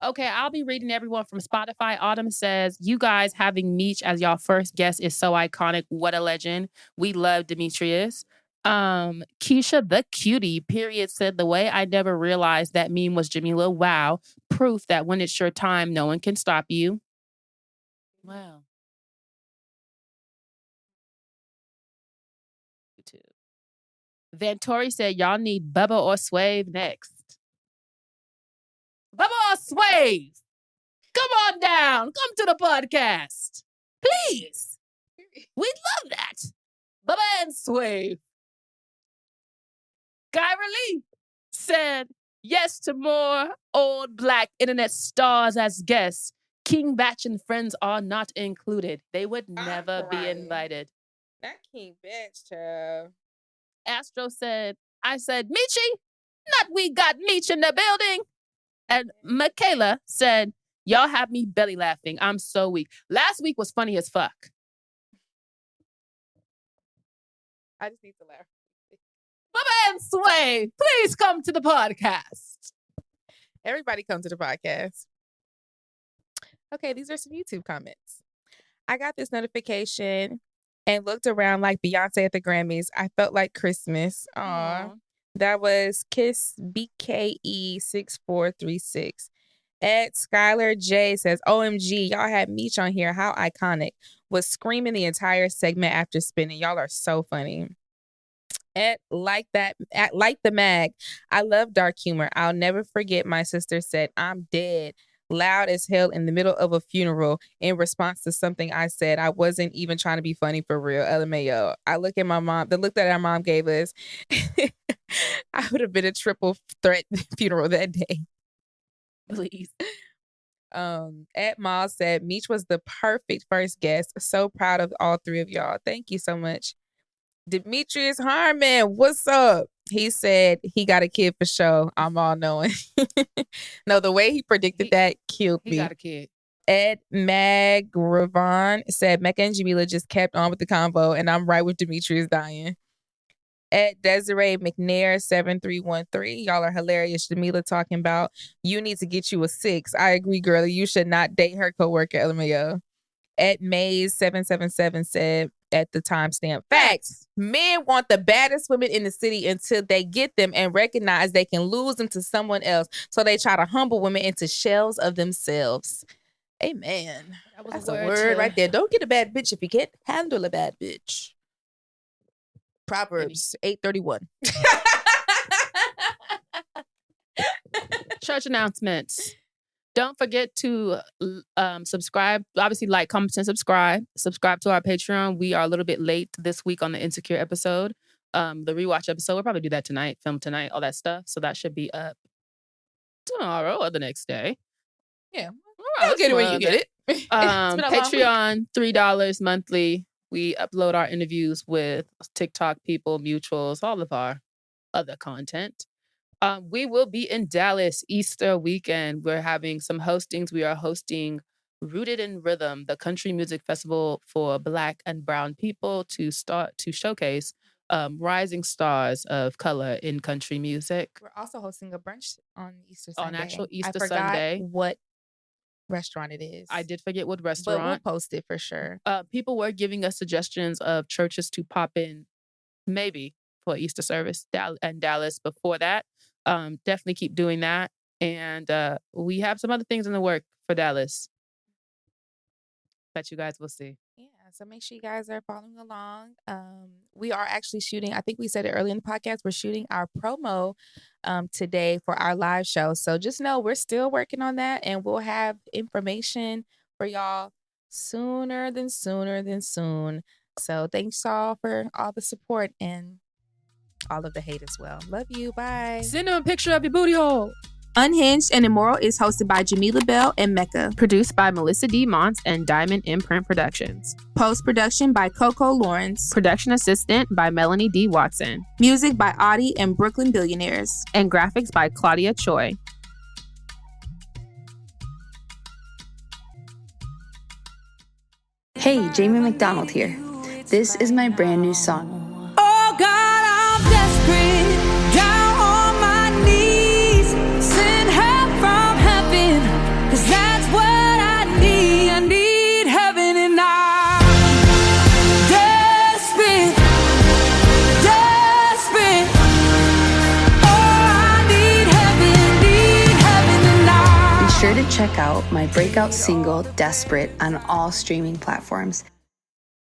Okay, I'll be reading everyone from Spotify. Autumn says, you guys having Meech as y'all first guest is so iconic. What a legend. We love Demetrius. Keisha the cutie, period, said, the way I never realized that meme was Jamila. Wow. Proof that when it's your time, no one can stop you. Wow. Vantori said, y'all need Bubba or Swave next. Bubba or Swave? Come on down. Come to the podcast. Please. We'd love that. Bubba and Swave. Guy Relief said, yes to more old black internet stars as guests. King Batch and friends are not included. They would never be invited. Not King Batch, child. Astro said, I said, Michi, not we got Meech in the building. And Michaela said, y'all have me belly laughing. I'm so weak. Last week was funny as fuck. I just need to laugh. Bubba and Sway, please come to the podcast. Everybody come to the podcast. Okay, these are some YouTube comments. I got this notification and looked around like Beyonce at the Grammys. I felt like Christmas. Aww. That was Kiss BKE 6436. Ed Skylar J says, OMG, y'all had Meech on here. How iconic. Was screaming the entire segment after spinning. Y'all are so funny. Ed, like the mag. I love dark humor. I'll never forget my sister said, I'm dead. Loud as hell in the middle of a funeral in response to something I said. I wasn't even trying to be funny for real. LMAO. I look at my mom, the look that our mom gave us. I would have been a triple threat funeral that day. Please. Ed Miles said, Meech was the perfect first guest. So proud of all 3 of y'all. Thank you so much. Demetrius Harmon, what's up? He said he got a kid for sure. I'm all knowing. No, the way he predicted that killed me. He got a kid. Ed Magravon said Mecca and Jamila just kept on with the convo, and I'm right with Demetrius dying. Ed Desiree McNair 7313. Y'all are hilarious. Jamila talking about you need to get you a 6. I agree, girlie. You should not date her coworker, LMAO. Ed Mays 777 said at the timestamp, facts. Men want the baddest women in the city until they get them and recognize they can lose them to someone else. So they try to humble women into shells of themselves. Amen. That's a word right there. Don't get a bad bitch if you can't handle a bad bitch. Proverbs 8:31. Church announcements. Don't forget to subscribe. Obviously, like, comment, and subscribe. Subscribe to our Patreon. We are a little bit late this week on the Insecure episode. The rewatch episode. We'll probably do that tonight, film tonight, all that stuff. So that should be up tomorrow or the next day. Yeah. All You'll get it when you get it. It's been a long week. Patreon, $3 monthly. We upload our interviews with TikTok people, mutuals, all of our other content. We will be in Dallas Easter weekend. We're having some hostings. We are hosting Rooted in Rhythm, the country music festival for Black and Brown people, to showcase rising stars of color in country music. We're also hosting a brunch on Easter Sunday. On actual Easter I forgot Sunday. what restaurant it is. I did forget what restaurant. But we'll post it for sure. People were giving us suggestions of churches to pop in, maybe for Easter service in Dallas before that. Definitely keep doing that. And we have some other things in the work for Dallas that you guys will see. Yeah, so make sure you guys are following along. We are actually shooting, I think we said it earlier in the podcast, we're shooting our promo today for our live show. So just know we're still working on that, and we'll have information for y'all sooner than soon. So thanks all for all the support and all of the hate as well. Love you. Bye. Send them a picture of your booty hole. Unhinged and Immoral is hosted by Jamila and Mecca. Produced by Melisa Monts and Diamond MPrint Productions. Post-production by Coco, Llorens. Production assistant by Melanie D. Watson. Music by Audie and Brooklyn Billionaires. And graphics by Claudia Choi. Hey, Jamie McDonald here. This is my brand new song. Oh God, I'm desperate, down on my knees, send help from heaven, 'cause that's what I need. I need heaven, and I'm desperate. Oh, I need heaven, and Be sure to check out my breakout single, Desperate, on all streaming platforms.